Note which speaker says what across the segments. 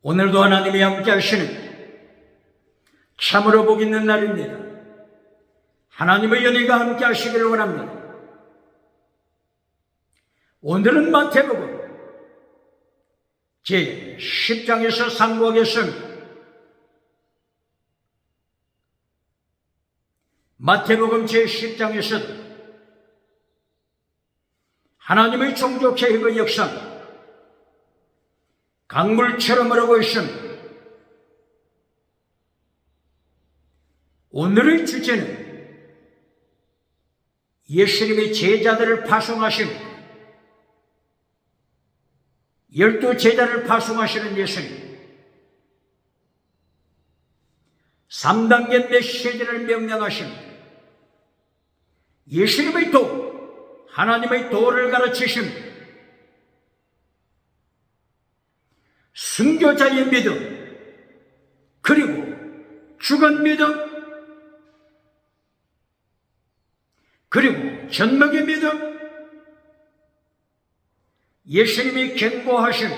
Speaker 1: 오늘도 하나님이 함께 하시는 참으로 복 있는 날입니다. 하나님의 연희가 함께 하시기를 원합니다. 오늘은 마태복음 제10장에서 상고하겠습니다. 마태복음 제10장에서도 하나님의 종교 개혁의 역사는 강물처럼 흐르고 있습니다. 오늘의 주제는 예수님이 제자들을 파송하신 12제자를 파송하시는 예수님, 3단계 메시지를 명령하십니다. 예수님의 도, 하나님의 도를 가르치십니다. 순교자의 믿음, 그리고 죽은 믿음, 그리고 전먹의 믿음, 예수님이 경고하신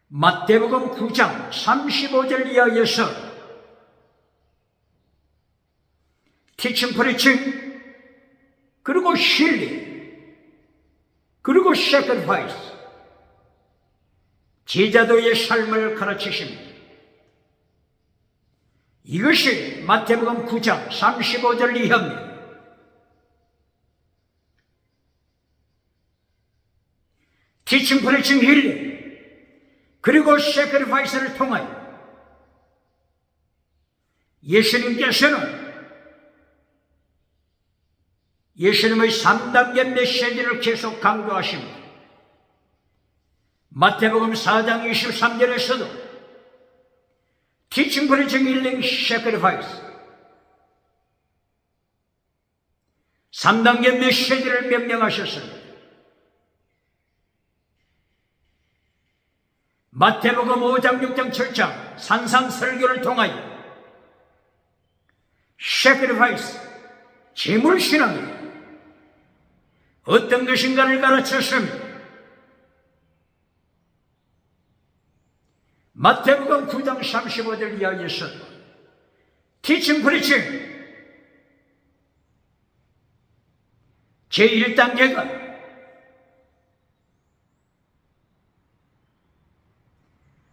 Speaker 1: 마태복음 9장 35절 이하에서 티칭 프리칭, 그리고 힐링, 그리고 세크리파이스, 제자도의 삶을 가르치십니다. 이것이 마태복음 9장 35절 이하입니다. 티칭, 프리칭, 힐링, 그리고 세크리파이스를 통하여 예수님의 3단계 메시지를 계속 강조하십니다. 마태복음 4장 23절에서도 티칭, 프리칭, 힐링, 세크리파이스 3단계 메시지를 명령하셨습니다. 마태복음 5장, 6장, 7장 산상설교를 통하여 세크리파이스, 제물신앙이 어떤 것인가를 가르쳤습니다. 마태복음 9장 35절 이하에서 티칭, 프리칭 제1단계가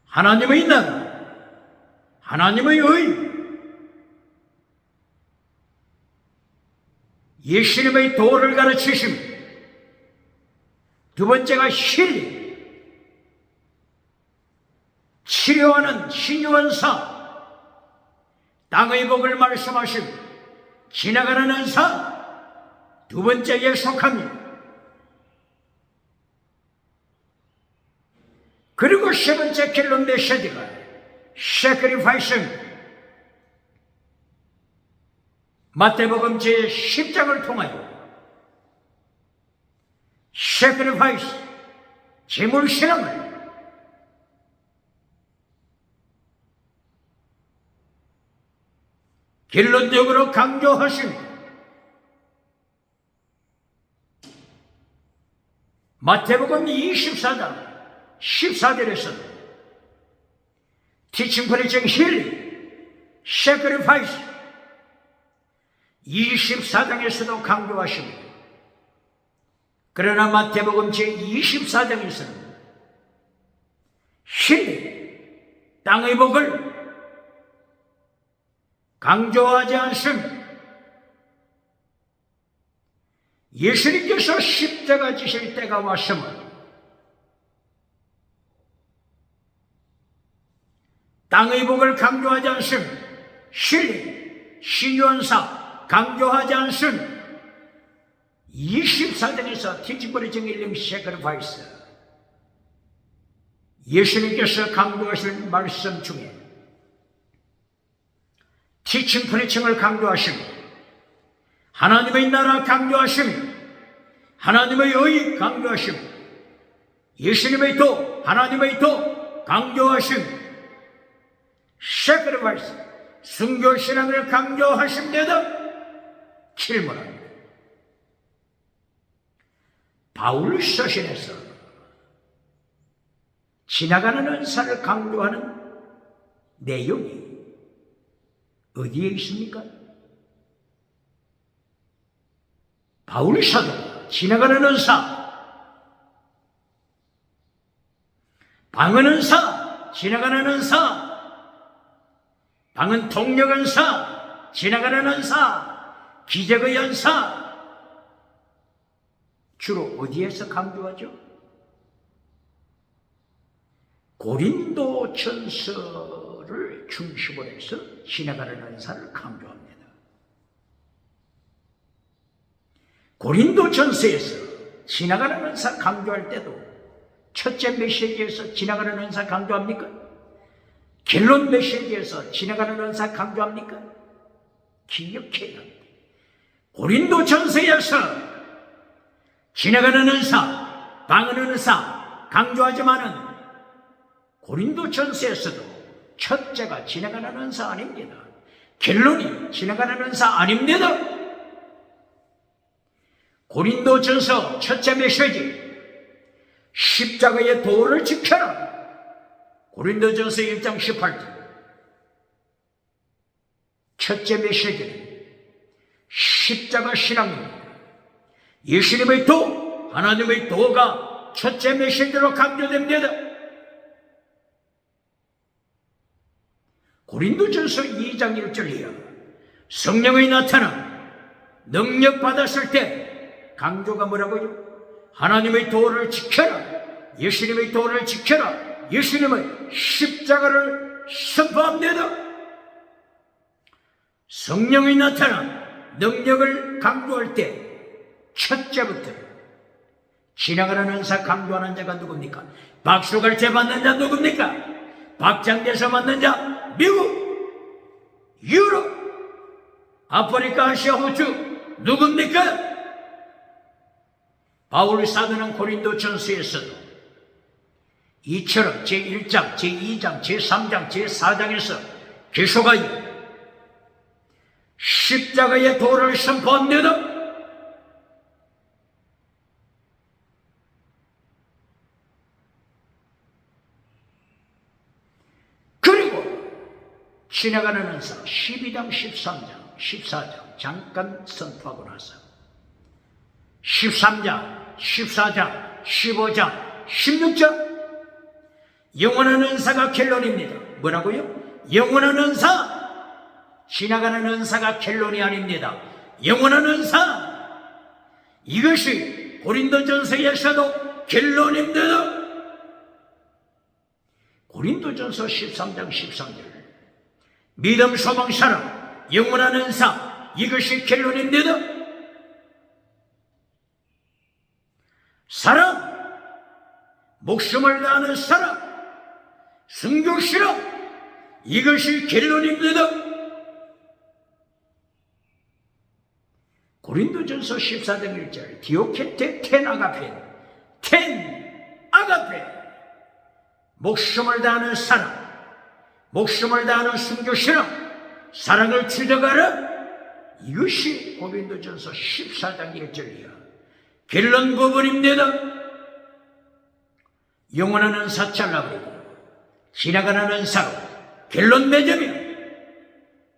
Speaker 1: 하나님의 나라, 하나님의 의, 예수님의 도를 가르치십니다. 두 번째가 힐링, 치료하는 신유원사, 땅의 복을 말씀하시고 지나가는 은사, 두 번째에 속합니다. 그리고 세 번째 결론 메시지가 세크리파이스입니다. 마태복음 제10장을 통하여 세크리파이스, 제물신앙을 결론적으로 강조하십니다. 마태복음 24장 14절에서 티칭, 프리칭, 힐링, 세크리파이스 24장에서도 강조하십니다. 그러나 마태복음 제24장에서는 힐링, 땅의 복을 강조하지 않습니다. 예수님께서 십자가 지실 때가 왔으면 땅의 복을 강조하지 않습니다. 힐링, 신유원사 강조하지 않습니다. 24장에서 티칭, 프리칭, 힐링, 세크리파이스 예수님께서 강조하신 말씀 중에 티칭, 프리칭을 강조하십니다. 하나님의 나라 강조하십니다. 하나님의 의 강조하십니다. 예수님의 도, 하나님의 도 강조하십니다. 세크리파이스, 순교신앙을 강조하십니다. 질문합니다. 바울 서신에서 지나가는 은사를 강조하는 내용이 어디에 있습니까? 바울 사도가 지나가는 은사, 방언 은사, 지나가는 은사, 방언 통역 은사, 지나가는 은사, 기적의 은사, 주로 어디에서 강조하죠? 고린도 전서를 중심으로 해서 지나가는 은사를 강조합니다. 고린도 전서에서 지나가는 은사 강조할 때도 첫째 메시지에서 지나가는 은사 강조합니까? 결론 메시지에서 지나가는 은사 강조합니까? 기억해야 합니다. 고린도 전서에서 지나가는 은사, 방언 은사 강조하지만은 고린도 전서에서도 첫째가 지나가는 은사 아닙니다. 결론이 지나가는 은사 아닙니다. 고린도 전서 첫째 메시지, 십자가의 도를 지켜라. 고린도 전서 1장 18절. 첫째 메시지는 십자가 신앙입니다. 예수님의 도, 하나님의 도가 첫째 메시지로 강조됩니다. 고린도전서 2장 1절이요. 성령의 나타남, 능력 받았을 때 강조가 뭐라고요? 하나님의 도를 지켜라. 예수님의 도를 지켜라. 예수님의 십자가를 선포합니다. 성령의 나타남, 능력을 강조할 때 첫째부터 지나가는 은사 강조하는 자가 누굽니까? 박수갈채 받는 자 누굽니까? 박장대서 받는 자 미국, 유럽, 아프리카, 아시아, 호주 누굽니까? 바울 사도는 고린도 전서에서도 이처럼 제1장, 제2장, 제3장, 제4장에서 계속하여 십자가의 도를 선포합니다. 지나가는 은사 12장, 13장, 14장 잠깐 선포하고 나서 13장, 14장, 15장, 16장 영원한 은사가 결론입니다. 뭐라고요? 영원한 은사, 지나가는 은사가 결론이 아닙니다. 영원한 은사, 이것이 고린도전서에서도 결론입니다. 고린도전서 13장, 13절 믿음, 소망, 사랑, 영원한 은사, 이것이 결론입니다. 사랑, 목숨을 다하는 사랑, 순교 실험, 이것이 결론입니다. 고린도전서 14장 1절 디오케테 텐 아가페, 텐 아가페, 목숨을 다하는 사랑, 목숨을 다하는 순교 실험, 사랑을 추적하라. 이것이 고린도전서 14장 1절이야. 결론 부분입니다. 영원한 은사 잘라버리고 지나가는 은사로 결론 맺으면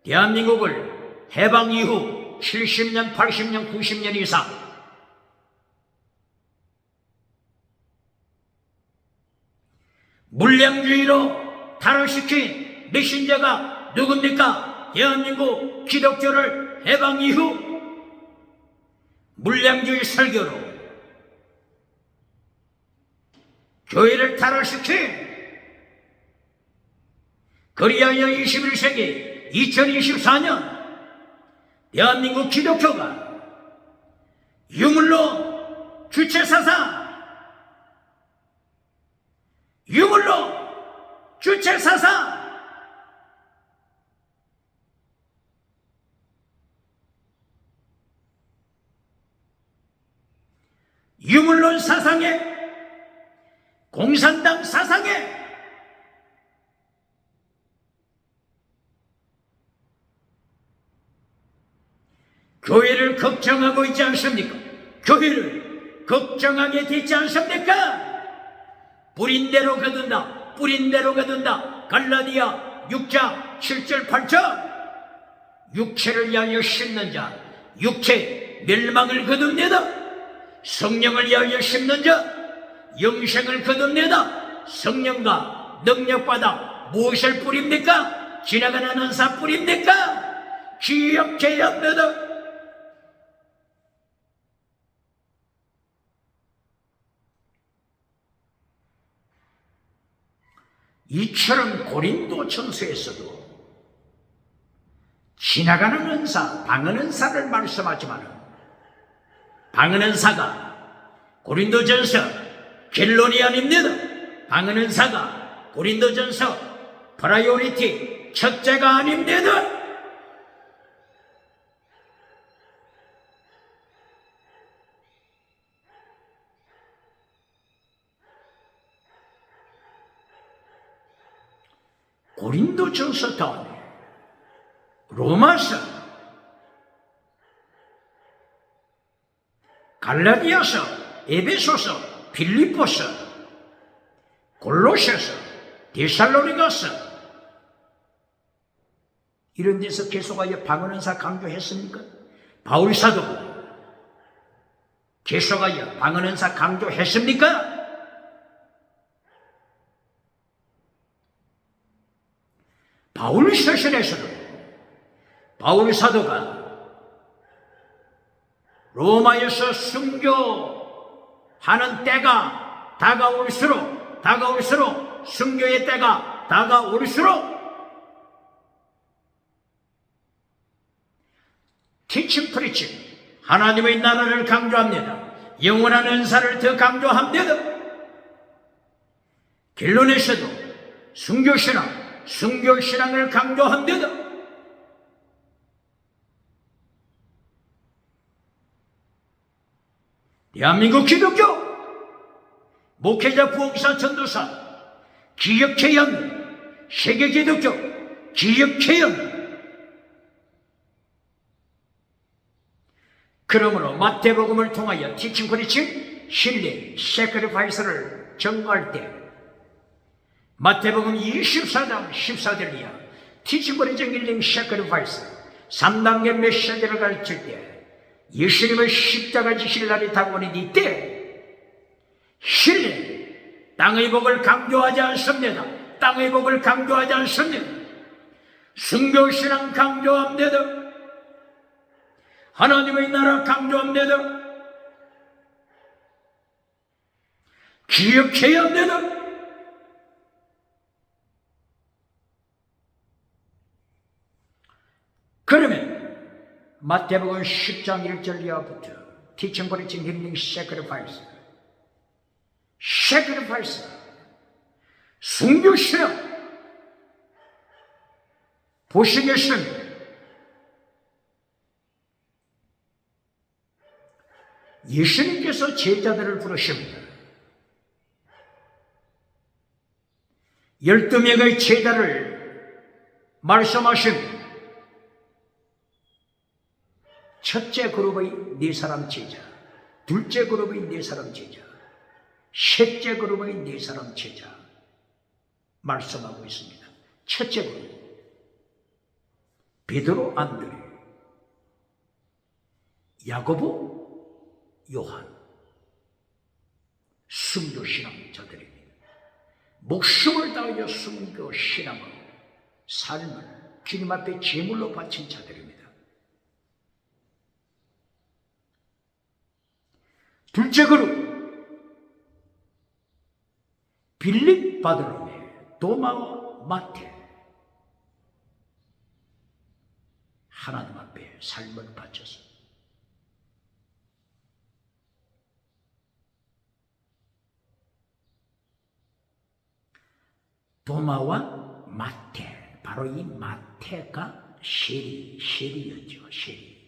Speaker 1: 대한민국을 해방 이후 70년, 80년, 90년 이상 물량주의로 타락시킨 메신저가 누굽니까? 대한민국 기독교를 해방 이후 물량주의 설교로 교회를 타락시킨 그리하여 21세기 2024년 대한민국 기독교가 유물로 주체사상, 유물로 주체사상, 유물론 사상에, 공산당 사상에 교회를 걱정하고 있지 않습니까? 교회를 걱정하게 되지 않습니까? 뿌린 대로 거둔다. 뿌린 대로 거둔다. 갈라디아 6장 7절 8절. 육체를 위하여 심는 자 육체 멸망을 거둡니다. 성령을 위하여 심는 자 영생을 거둡니다. 성령과 능력받아 무엇을 뿌립니까? 지나가는 은사 뿌립니까? 기억해야 합니다. 이처럼 고린도 전서에서도 지나가는 은사, 방언 은사를 말씀하지만 방언 은사가 고린도 전서 결론이 아닙니다. 방언 은사가 고린도 전서 프라이오리티 첫째가 아닙니다. 고린도 전서 다음에 로마서, 갈라디아서, 에베소서, 빌립보서, 골로새서, 데살로니가서 이런 데서 계속하여 방언 은사 강조했습니까? 바울 사도가 계속하여 방언 은사 강조했습니까? 바울 서신에서도 바울 사도가 로마에서 순교하는 때가 다가올수록 순교의 때가 다가올수록 티칭 프리칭 하나님의 나라를 강조합니다. 영원한 은사를 더 강조합니다. 결론에서도 순교신앙을 강조합니다. 대한민국 기독교 목회자 부흥사 전도사 기억해야 합니다. 세계 기독교 기억해야 합니다. 그러므로 마태복음을 통하여 티칭 프리칭 신뢰 세크리파이스를 전거할 때 마태복음 24장 14절 이하 티칭 프리칭 힐링 세크리파이스 3단계 메시지를 가르칠 때 예수님의 십자가 지실 날이 다가오니 이때 신뢰 땅의 복을 강조하지 않습니다. 땅의 복을 강조하지 않습니다. 순교신앙 강조합니다. 하나님의 나라 강조합니다. 기억해야 합니다. 그러면 마태복음 10장 1절 이하부터 티칭 프리칭 힐링 세크리파이스 순교신앙 보시겠습니다. 예수님께서 제자들을 부르십니다. 12명의 제자를 말씀하십니다. 첫째 그룹의 4사람 제자, 둘째 그룹의 4사람 제자, 셋째 그룹의 4사람 제자 말씀하고 있습니다. 첫째 그룹 베드로, 안드레, 야고보, 요한 순교신앙자들입니다. 목숨을 다하여 순교신앙을 삶을 주님 앞에 제물로 바친 자들입니다. 둘째 그룹 빌립, 바들로메, 도마와 마태 하나님 앞에 삶을 바쳐서 도마와 마태, 바로 이 마태가 쉐리였죠. 쉐리.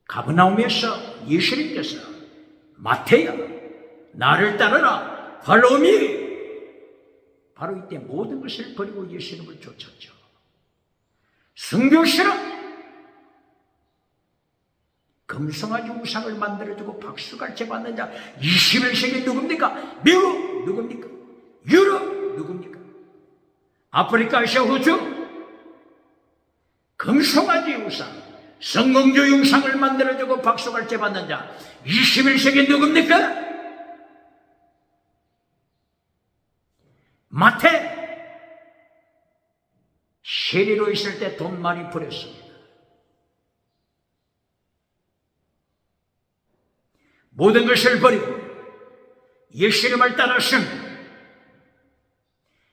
Speaker 1: 가버나움에서 예수님께서 마태야 나를 따르라 팔로미. 바로 이때 모든 것을 버리고 예수님을 쫓았죠. 순교신앙 금송아지 우상을 만들어주고 박수갈채 받는 자 21세기 누굽니까? 미국 누굽니까? 유럽 누굽니까? 아프리카, 아시아, 호주 금송아지 우상, 성공주 우상을 만들어주고 박수갈채 받는 자 21세기 누굽니까? 마태 세리로 있을 때 돈 많이 벌였습니다. 모든 것을 버리고 예수님을 따랐습니다.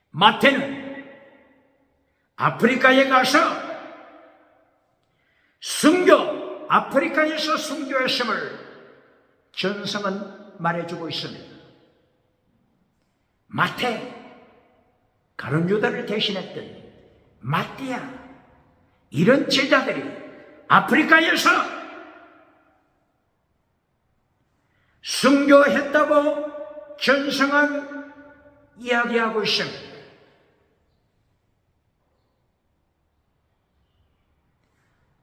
Speaker 1: 마태는 아프리카에 가서 아프리카에서 순교했음을 전성은 말해주고 있습니다. 마태, 가룟 유다를 대신했던 마띠아, 이런 제자들이 아프리카에서 순교했다고 전성은 이야기하고 있습니다.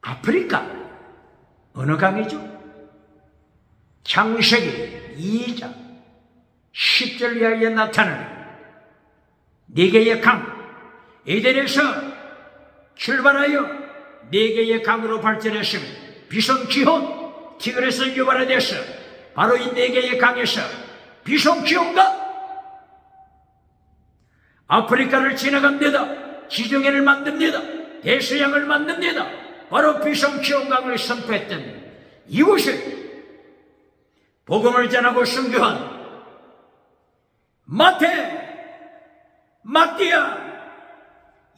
Speaker 1: 아프리카 어느 강이죠? 창세기 2장 10절 이하에 나타나는 네 개의 강, 에덴에서 출발하여 네 개의 강으로 발전했으며 비손, 기혼, 티그레스, 유바라데스, 바로 이 네 개의 강에서 비손, 기혼과 아프리카를 지나갑니다. 지중해를 만듭니다. 대서양을 만듭니다. 바로 비손, 기혼강을 선포했던 이곳을 복음을 전하고 순교한 마태, 마띠아,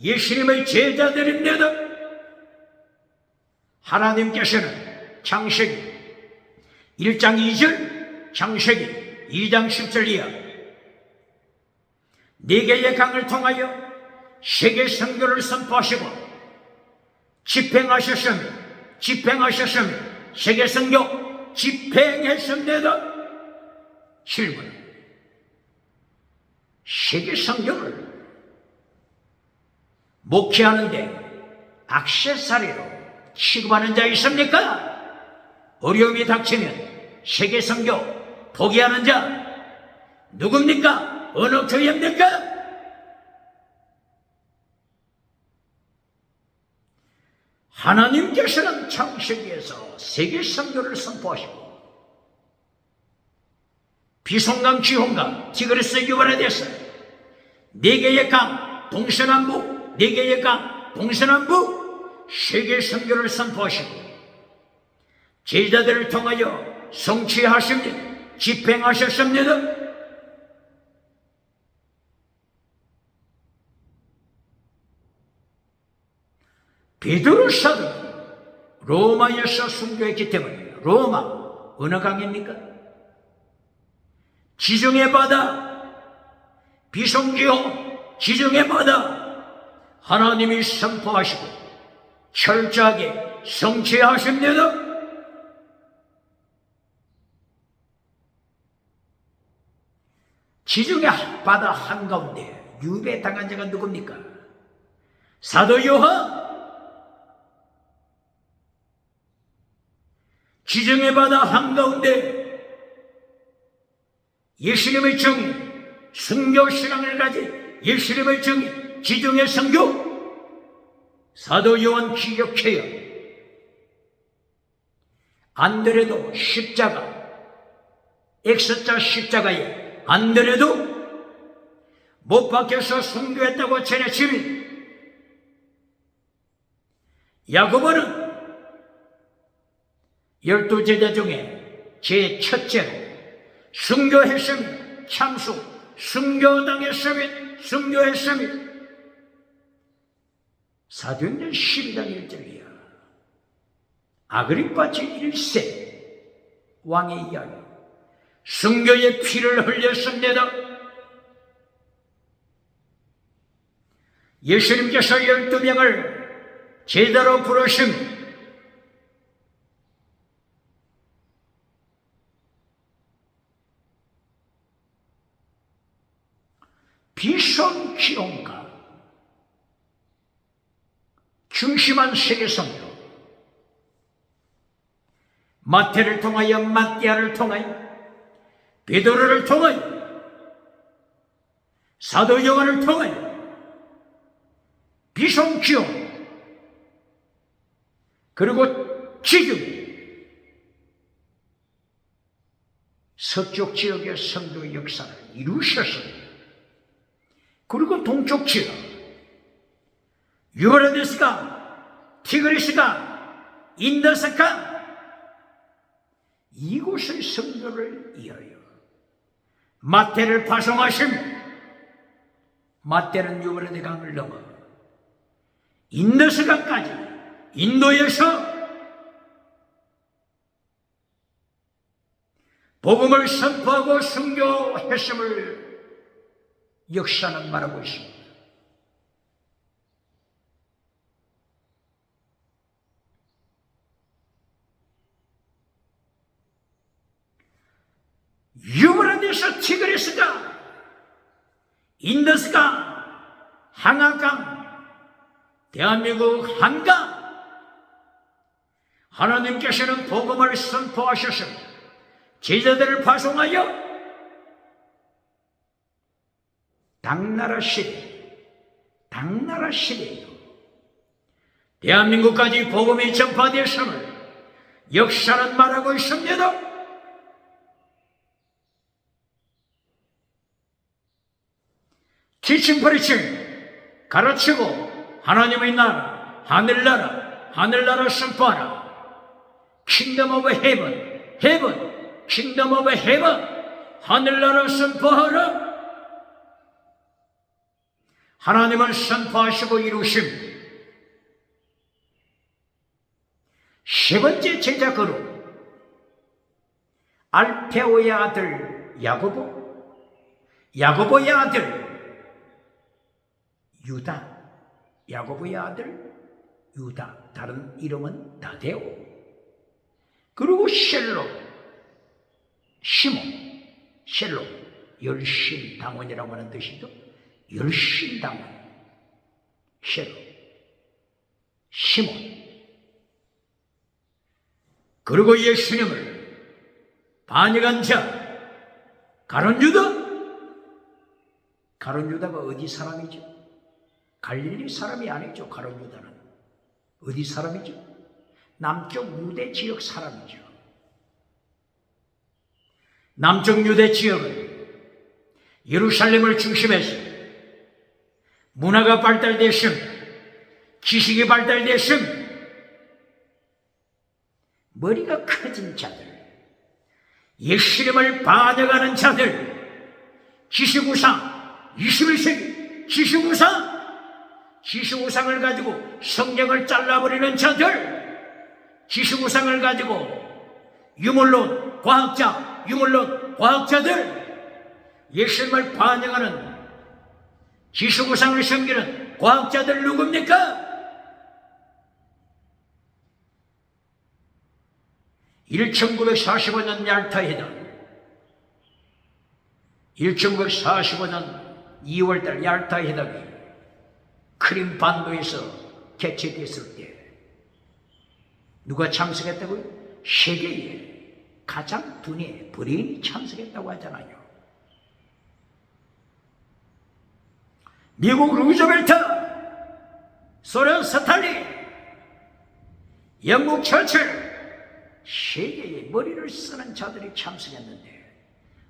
Speaker 1: 예수님의 제자들입니다. 하나님께서는 창세기 1장 2절, 창세기 2장 10절 이하 네 개의 강을 통하여 세계 선교를 선포하시고 집행하셨으며 세계 선교 집행했습니다. 질문: 세계 선교를 목회하는데 액세서리로 취급하는 자 있습니까? 어려움이 닥치면 세계 선교 포기하는 자 누굽니까? 어느 교회입니까? 하나님께서는 창세기에서 세계 선교를 선포하시고 비손강, 기혼강, 티그리스, 유바라데스 네 개의 강 동서남북, 네 개의 강 동서남북 세계 선교를 선포하시고 제자들을 통하여 성취하십니다. 집행하셨습니다. 베드로 사도는 로마에서 순교했기 때문에 로마 어느 강입니까? 지중해 바다, 비송기호 지중해 바다 하나님이 선포하시고 철저하게 성취하십니다. 지중해 바다 한가운데 유배당한 자가 누굽니까? 사도 요한. 지중해 바다 한가운데 예수님의 정의, 순교 신앙을 가진 예수님의 정의, 지중해 선교 사도 요한 기억해요. 안드레도 십자가, X자 십자가에 안드레도 못 박혀서 순교했다고 전해지니 야고보는 12제자 중에 제 첫째로 순교했으며 참수, 순교당했으며 순교했으며 사도행전 12장 1절이야. 아그리파 제1세 왕의 이야기. 순교의 피를 흘렸습니다. 예수님께서 12명을 제자로 부르십니다. 비손, 기혼과 중심한 세계 선교, 마태를 통하여, 마띠아를 통하여, 베드로를 통하여, 사도 요한을 통하여, 비송기용, 그리고 지금 서쪽 지역의 성도의 역사를 이루셨습니다. 그리고 동쪽 지역, 유브라데스강, 티그리스강, 인더스강, 이곳의 성도를 위하여 마태를 파송하심. 마태는 유브라데 강을 넘어 인더스강까지 인도에서 복음을 선포하고 선교했음을 역사는 말하고 있습니다. 유브라데스, 티그리스강, 인더스강, 항아강, 대한민국 한강, 하나님께서는 복음을 선포하셨습니다. 제자들을 파송하여 당나라 시대에도 대한민국까지 복음이 전파되었음을 역사는 말하고 있습니다. 티칭 프리칭, 가르치고 하나님의 나라, 하늘나라 선포하라. 킹덤 오브 헤븐, 킹덤 오브 헤븐, 하늘나라 선포하라. 하나님은 선포하시고 이루십니다. 세 번째 제자 그룹, 알페오의 아들 야고보의 아들 유다, 야고보의 아들 유다, 다른 이름은 다데오, 그리고 셀로, 열심당원이라고 하는 뜻이죠. 열심당원, 셀로, 시몬, 그리고 예수님을 반역한 자 가룟 유다가 어디 사람이죠? 갈릴리 사람이 아니죠. 가룟 유다는 어디 사람이죠? 남쪽 유대 지역 사람이죠. 남쪽 유대 지역은 예루살렘을 중심해서 문화가 발달됐음, 지식이 발달됐음, 머리가 커진 자들, 예수님을 반역하는 자들, 지식우상, 21세기 지식우상을 가지고 성경을 잘라버리는 자들, 지식우상을 가지고 유물론 과학자들, 예수님을 반역하는 지식우상을 섬기는 과학자들 누굽니까? 1945년 얄타회담, 1945년 2월달 얄타회담이 크림 반도에서 개최됐을 때 누가 참석했다고요? 세계에 가장 두뇌 브레인이 참석했다고 하잖아요. 미국 루즈벨트, 소련 스탈린, 영국 처칠, 세계의 머리를 쓰는 자들이 참석했는데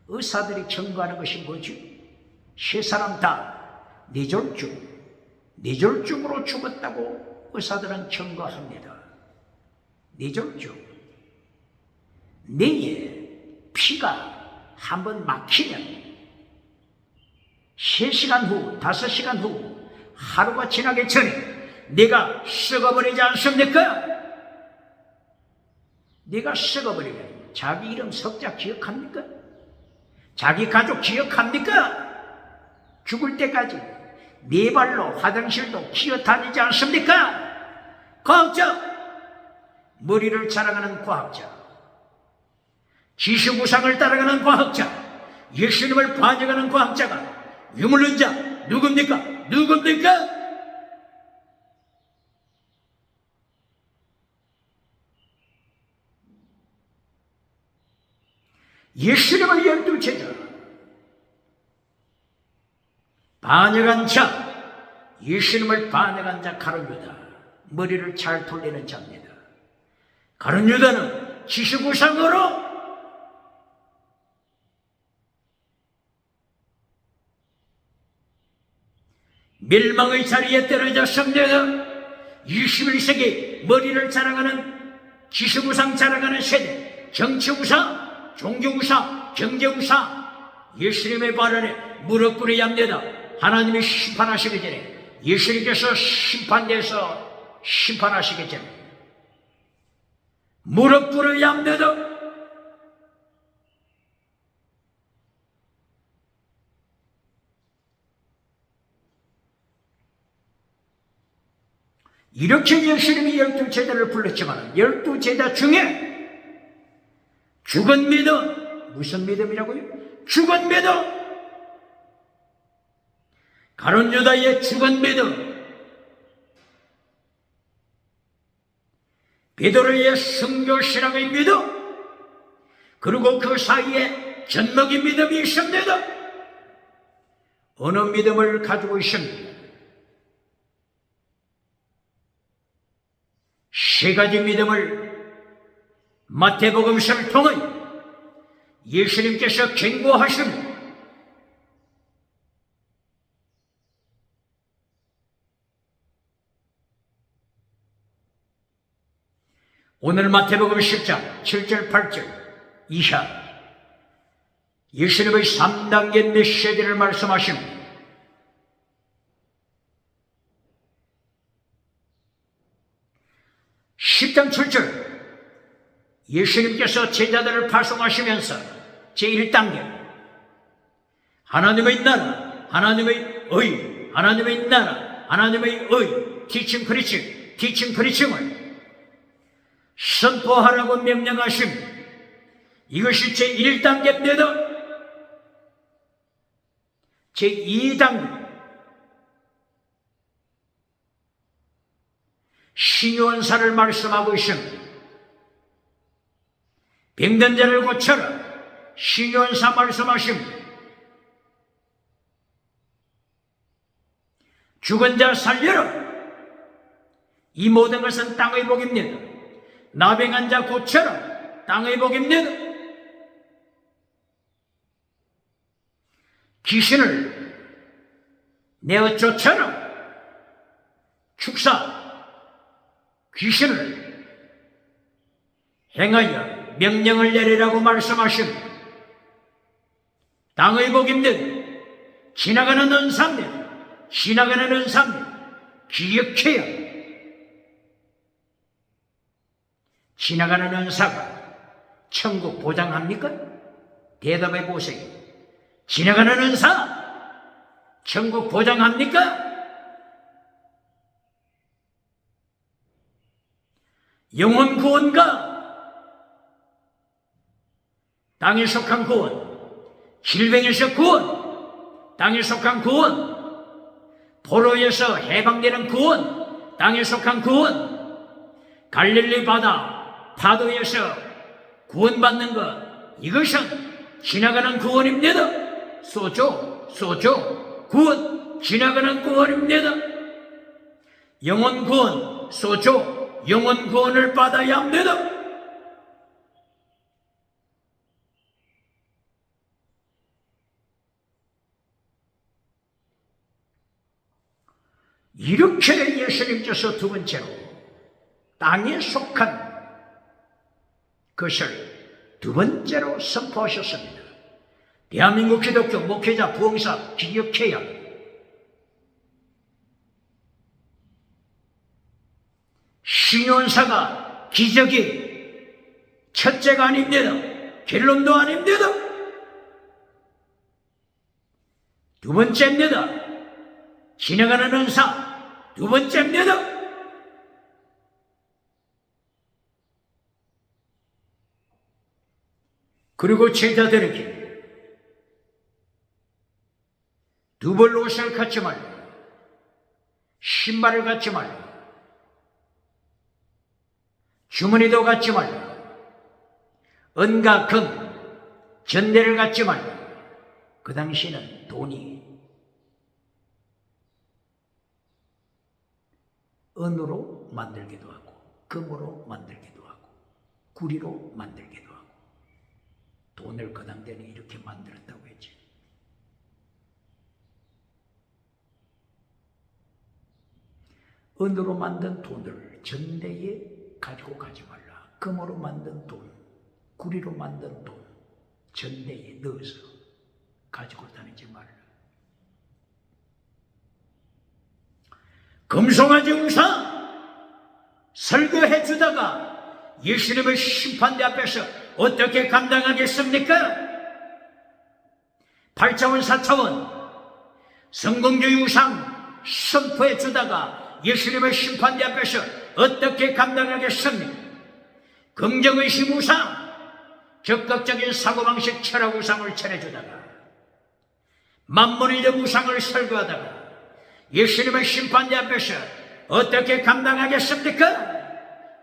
Speaker 1: 의사들이 청구하는 것이 뭐지? 세 사람 다 뇌졸중으로 죽었다고 의사들은 청구합니다. 뇌졸중, 뇌에 피가 한번 막히면 3시간 후, 5시간 후, 하루가 지나기 전에 내가 썩어버리지 않습니까? 네가 썩어버리면 자기 이름 석자 기억합니까? 자기 가족 기억합니까? 죽을 때까지 네 발로 화장실도 기어다니지 않습니까? 과학자, 머리를 자랑하는 과학자, 지식우상을 따라가는 과학자, 예수님을 반역하는 과학자가 유물론자 누굽니까? 예수님의 12제자, 반역한 자, 예수님을 반역한 자 가룟 유다, 머리를 잘 돌리는 자입니다. 가룟 유다는 지시구상으로 멸망의 자리에 떨어졌습니다. 21세기 머리를 자랑하는 지시구상 자랑하는 세대, 정치구상, 종교구상, 경제구상, 예수님의 발언에 무릎 꿇어야 합니다. 하나님이 심판하시기 전에, 예수님께서 심판대에서 심판하시기 전에 무릎 꿇어야 합니다. 이렇게 예수님이 12제자를 불렀지만 12제자 중에 죽은 믿음, 무슨 믿음이라고요? 죽은 믿음, 가룟 유다의 죽은 믿음, 베드로의 순교신앙의 믿음, 그리고 그 사이에 젖먹이 믿음이 있습니다. 어느 믿음을 가지고 있습니다? 세 가지 믿음을 마태복음서를 통해 예수님께서 경고하십니다. 오늘 마태복음 10장 7절 8절 이하 예수님의 3단계 메시지를 말씀하십니다. 10장 7절 예수님께서 제자들을 파송하시면서 제1단계 하나님의 나라, 하나님의 의, 하나님의 나라, 하나님의 의, 티칭 프리칭, 티칭 프리칭을 선포하라고 명령하십니다. 이것이 제1단계입니다. 제2단계 신유언사를 말씀하고 있습니다. 병든 자를 고쳐라, 신유언사 말씀하십니다. 죽은 자 살려라, 이 모든 것은 땅의 복입니다. 나병한 자 고쳐라, 땅의 복입니다. 귀신을 내어 쫓아라, 축사 귀신을 행하여 명령을 내리라고 말씀하십니다. 땅의 복입니다. 지나가는 은사입니다. 지나가는 은사입니다. 기억해야 지나가는 은사가 천국 보장합니까? 대답해 보세요. 지나가는 은사 천국 보장합니까? 영혼 구원과 땅에 속한 구원, 질병에서 구원, 땅에 속한 구원, 포로에서 해방되는 구원, 땅에 속한 구원, 갈릴리 바다 파도에서 구원받는 것, 이것은 지나가는 구원입니다. 소조 구원, 지나가는 구원입니다. 영혼 구원, 소조 영혼 구원을 받아야 합니다. 이렇게 예수님께서 두 번째로 땅에 속한 것을 두 번째로 선포하셨습니다. 대한민국 기독교 목회자 부흥사 기억해야 합니다. 신유언사가 기적이 첫째가 아닙니다. 결론도 아닙니다. 두 번째입니다. 지나가는 은사 두 번째입니다. 그리고 제자들에게 두 벌 옷을 갖지 말고 신발을 갖지 말고 주머니도 갖지 말고 은과 금, 전대를 갖지 말라. 그 당시에는 돈이 은으로 만들기도 하고 금으로 만들기도 하고 구리로 만들기도 하고 돈을 그 당대는 이렇게 만들었다고 했지. 은으로 만든 돈을 전대에 가지고 가지 말라. 금으로 만든 돈, 구리로 만든 돈 전대에 넣어서 가지고 다니지 말라. 금송아지 우상 설교해 주다가 예수님의 심판대 앞에서 어떻게 감당하겠습니까? 8차원 4차원 성공주의 우상 선포해 주다가 예수님의 심판대 앞에서 어떻게 감당하겠습니까? 긍정의식 우상 적극적인 사고방식 철학 우상을 차려주다가 만몬이적 우상을 설교하다가 예수님의 심판대 앞에서 어떻게 감당하겠습니까?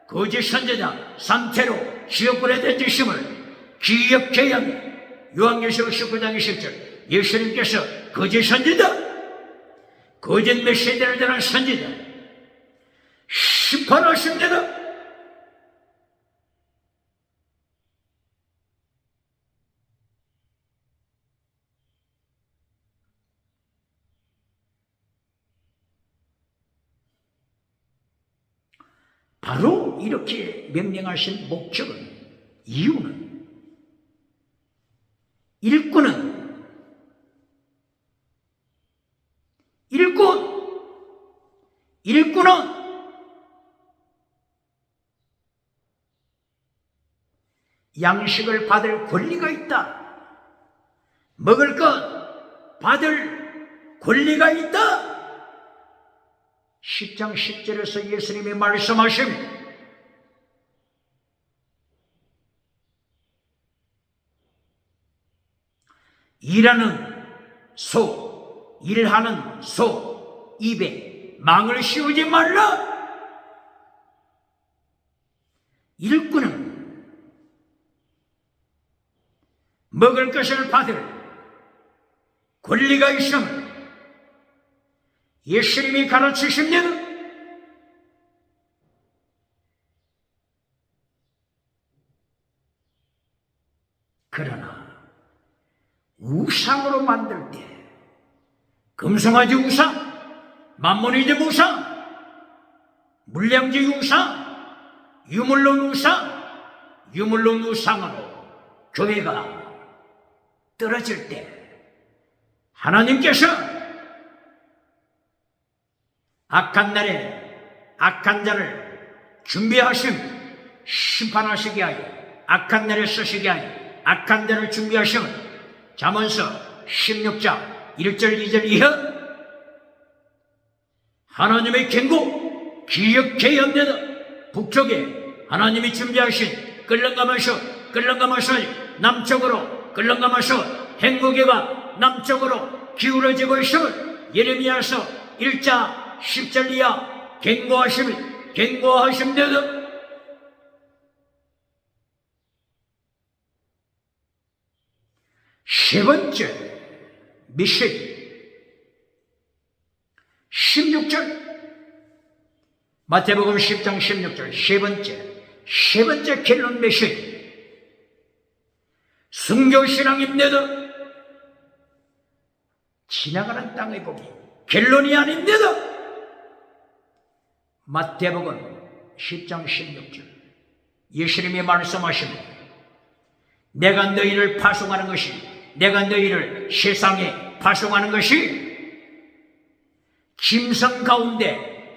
Speaker 1: 거짓 선지자 산태로 지옥불에 던지심을 기억해야 합니다. 요한계시록 19장 20절 예수님께서 거짓 선지자 거짓 메시지를 전한 선지자 심판하십니다. 바로 이렇게 명령하신 목적은, 이유는 일꾼은 양식을 받을 권리가 있다. 먹을 것 받을 권리가 있다. 10장 10절에서 예수님이 말씀하십니다. 일하는 소 입에 망을 씌우지 말라. 일꾼은 먹을 것을 받을 권리가 있음을 예수님이 가르치십니다. 그러나 우상으로 만들 때 금송아지 우상, 만몬이즘 우상, 물량주의 우상, 유물론 우상으로 교회가 떨어질 때 하나님께서 악한 날에 악한 자를 준비하심 심판하시게 하여 악한 날에 쓰시게 하여 악한 자를 준비하심을 잠언서 16장 1절 2절 이하 하나님의 경고 기억해야 합니다. 북쪽에 하나님이 준비하신 끌렁가마서 남쪽으로 끌렁가마서 행복에가 남쪽으로 기울어지고 있음을 예레미야서 1장 10절 이하 경고하십니다. 세 번째 메시지 16절 마태복음 10장 16절 세 번째 결론 메시지 순교신앙입니다. 지나가는 땅의 복이 결론이 아닙니다. 마태복음 10장 16절 예수님이 말씀하십니다. 내가 너희를 파송하는 것이 내가 너희를 세상에 파송하는 것이 짐승 가운데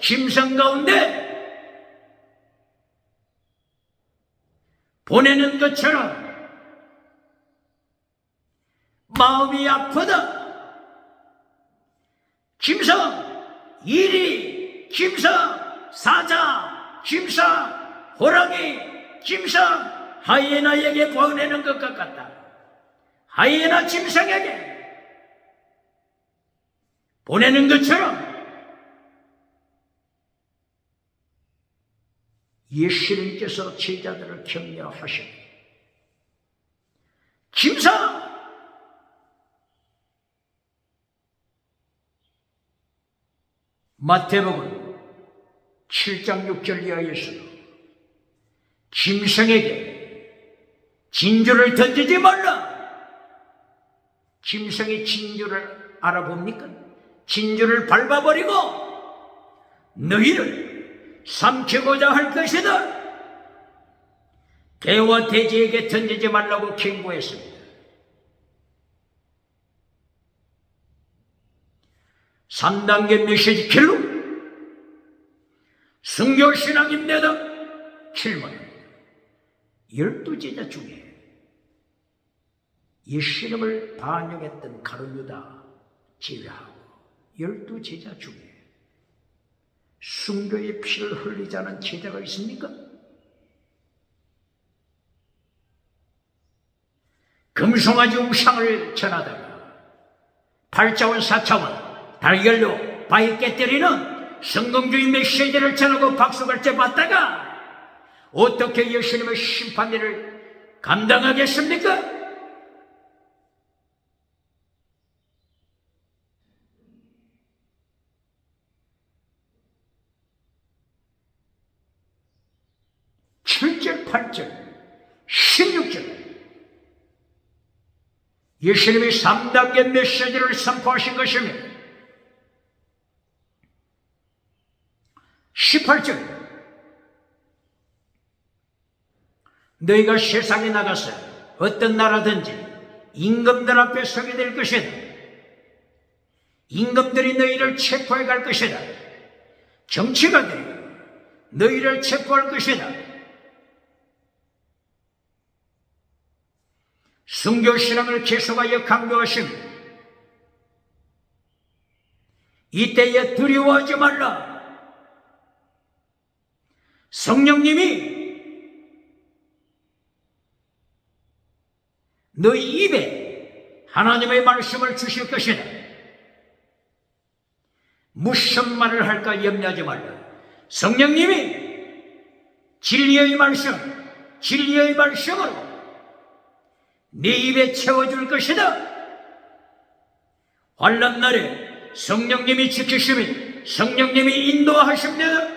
Speaker 1: 보내는 것처럼 마음이 아프다. 짐승, 이리, 짐승, 사자, 짐승, 호랑이, 짐승, 하이에나에게 보내는 것과 같다. 하이에나 짐승에게 보내는 것처럼 예수님께서 제자들을 격려하십니다. 김사 마태복음 7장 6절 이하에서 짐승에게 진주를 던지지 말라. 짐승이 진주를 알아봅니까? 진주를 밟아버리고 너희를 삼키고자 할 것이다. 개와 돼지에게 던지지 말라고 경고했습니다. 3단계 메시지 킬로 순교신앙입니다. 7번 12제자 중에 예수님을 반역했던 가룟유다 제외하고 12제자 중에 순교의 피를 흘리지 않은 제자가 있습니까? 금송아지 우상을 전하다가 8차원 4차원 달걀로 바위 깨뜨리는 성공주의 메시지를 전하고 박수갈채 받다가 어떻게 예수님의 심판일을 감당하겠습니까? (7절) (8절) (16절) 예수님이 3단계 메시지를 선포하신 것이며 18절 너희가 세상에 나가서 어떤 나라든지 임금들 앞에 서게 될 것이다. 임금들이 너희를 체포해 갈 것이다. 정치가들이 너희를 체포할 것이다. 순교신앙을 계속하여 강조하십니다. 이때에 두려워하지 말라. 성령님이 너희 입에 하나님의 말씀을 주실 것이다. 무슨 말을 할까 염려하지 말라. 성령님이 진리의 말씀으로 네 입에 채워줄 것이다. 환난 날에 성령님이 지키시면 성령님이 인도하십니다.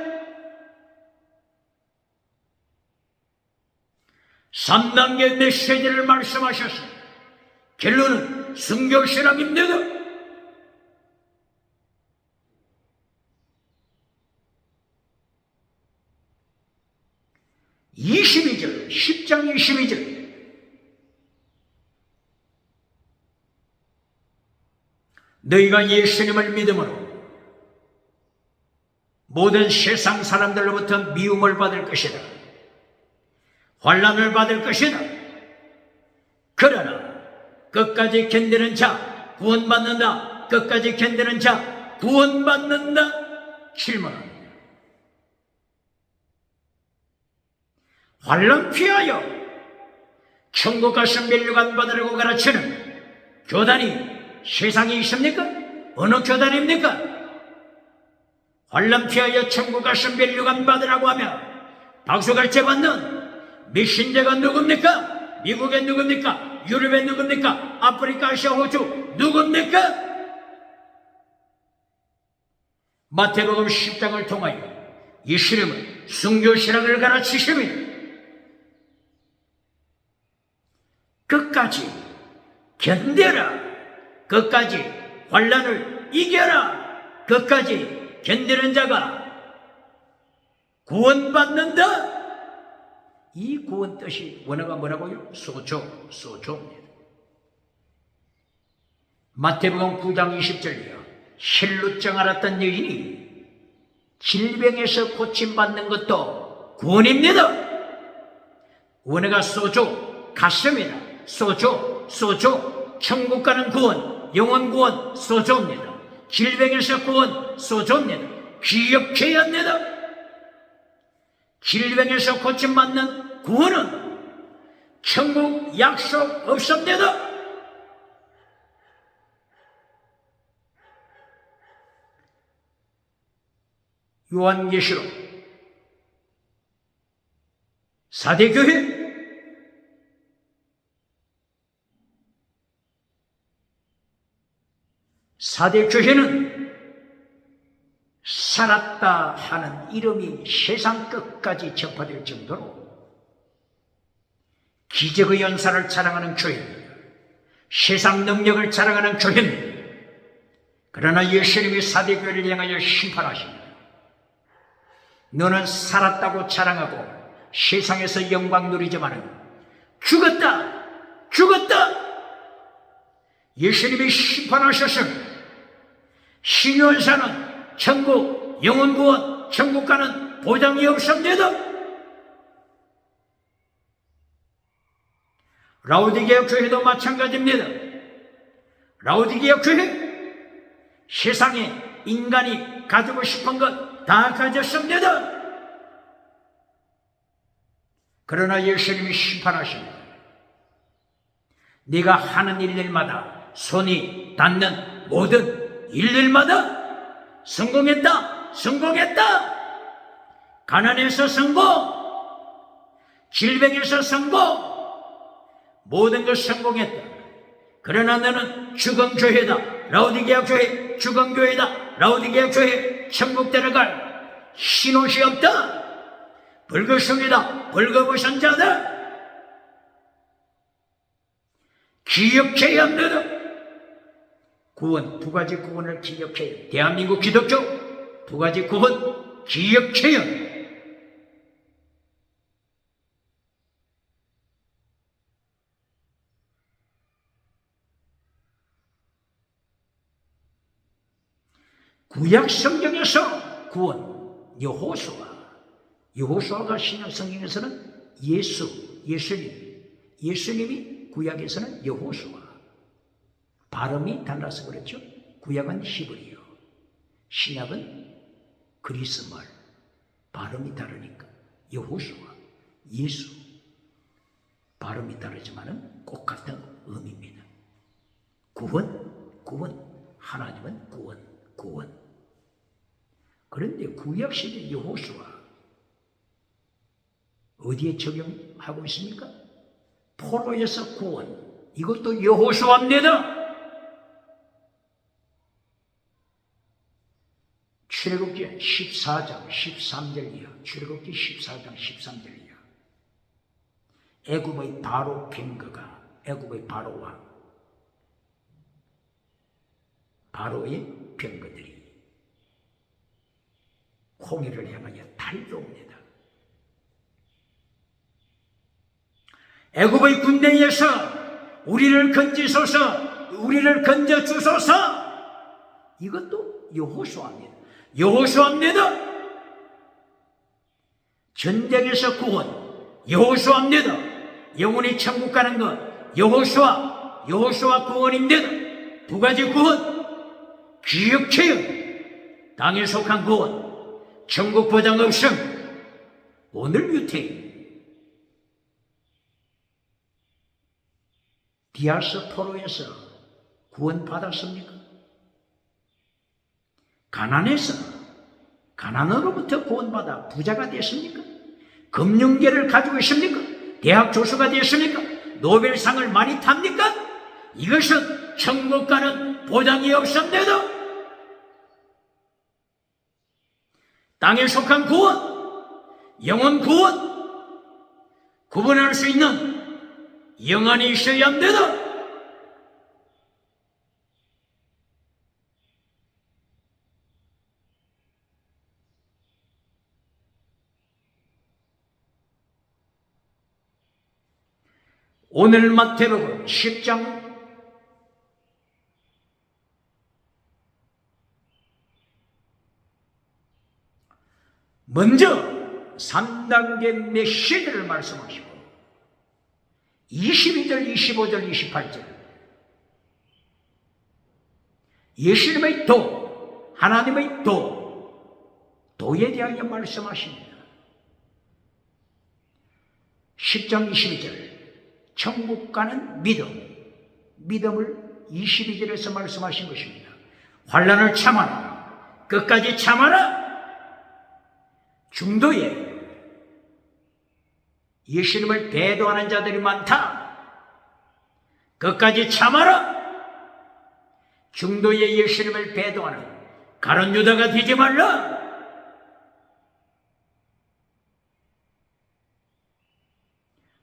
Speaker 1: 3단계 메시지를 말씀하셨습니다. 결론은 순교신앙입니다. (22절) 10장 22절 너희가 예수님을 믿음으로 모든 세상 사람들로부터 미움을 받을 것이다. 환난을 받을 것이다. 그러나 끝까지 견디는 자 구원받는다. 끝까지 견디는 자 구원받는다. 질문합니다. 환난 피하여 천국 가서 멸류관 받으라고 가르치는 교단이 세상에 있습니까? 어느 교단입니까? 환난 피하여 천국 가서 멸류관 받으라고 하며 박수갈채 받는 메신저가 누굽니까? 미국의 누굽니까? 유럽의 누굽니까? 아프리카, 아시아, 호주 누굽니까? 마태복음 10장을 통하여 예수님은 순교신앙을 가르치시며 끝까지 견뎌라. 끝까지 환난을 이겨라. 끝까지 견디는 자가 구원받는다. 이 구원 뜻이 원어가 뭐라고요? 소조입니다. 마태복음 9장 20절이요. 혈루증 앓았던 여인이 질병에서 고침받는 것도 구원입니다. 원어가 소조, 가슴이다. 소조, 천국 가는 구원, 영원 구원, 소조입니다. 질병에서 구원, 소조입니다. 기억해야 합니다. 질병에서 고침받는 구원은 천국 약속 없습니다. 요한계시록 사대교회 4대 교회는 살았다 하는 이름이 세상 끝까지 전파될 정도로 기적의 연사를 자랑하는 교회입니다. 세상 능력을 자랑하는 교회입니다. 그러나 예수님이 4대 교회를 향하여 심판하십니다. 너는 살았다고 자랑하고 세상에서 영광 누리지만은 죽었다! 예수님이 심판하셨습니다. 신유한사는 천국, 영혼구원, 천국 가는 보장이 없습니다. 라오디게아 교회도 마찬가지입니다. 라오디게아 교회, 세상에 인간이 가지고 싶은 것 다 가졌습니다. 그러나 예수님이 심판하십니다. 네가 하는 일들마다, 손이 닿는 모든 일들마다 성공했다. 가난에서 성공, 질병에서 성공, 모든 것 성공했다. 그러나 너는 죽은 교회다. 라오디게아 교회, 죽은 교회다. 라오디게아 교회, 천국 데려갈 신옷이 없다. 벌거벗이다. 벌거벗은 자들 기억해야 합니다. 구원, 두 가지 구원을 기억해요. 대한민국 기독교 두 가지 구원 기억해요. 구약 성경에서 구원, 여호수아가 신약 성경에서는 예수님이 구약에서는 여호수아. 발음이 달라서 그렇죠. 구약은 히브리어, 신약은 그리스말. 발음이 다르니까 여호수아, 예수. 발음이 다르지만은 꼭 같은 의미입니다. 구원. 하나님은 구원. 그런데 구약시대 여호수아 어디에 적용하고 있습니까? 포로에서 구원. 이것도 여호수아입니다. 출애굽기 14장 13절 이하, 출애굽기 14장 13절 이하. 애굽의 바로 병거가, 애굽의 바로와 바로의 병거들이 홍해를 향하여 달려옵니다. 애굽의 군대에서 우리를 건지소서, 우리를 건져주소서. 이것도 여호수아입니다. 전쟁에서 구원, 여호수아입니다. 영혼이 천국 가는 것, 여호수아 구원입니다. 두 가지 구원 기억해요. 땅에 속한 구원, 천국 보장 없음. 오늘 유태인 디아스포로에서 구원받았습니까? 가난으로부터 구원받아 부자가 됐습니까? 금융계를 가지고 있습니까? 대학 교수가 됐습니까? 노벨상을 많이 탑니까? 이것은 천국 가는 보장이 없습니다. 땅에 속한 구원, 영혼 구원, 구분할 수 있는 영안이 있어야 합니다. 오늘 마태복음 10장 먼저 3단계 메시지를 말씀하시고 22절, 25절, 28절 예수님의 도, 하나님의 도에 대하여 말씀하십니다. 10장 22절 천국 가는 믿음을 22절에서 말씀하신 것입니다. 환난을 참아라. 끝까지 참아라. 중도에 예수님을 배도하는 자들이 많다. 끝까지 참아라. 중도의 예수님을 배도하는 가룟 유다가 되지 말라.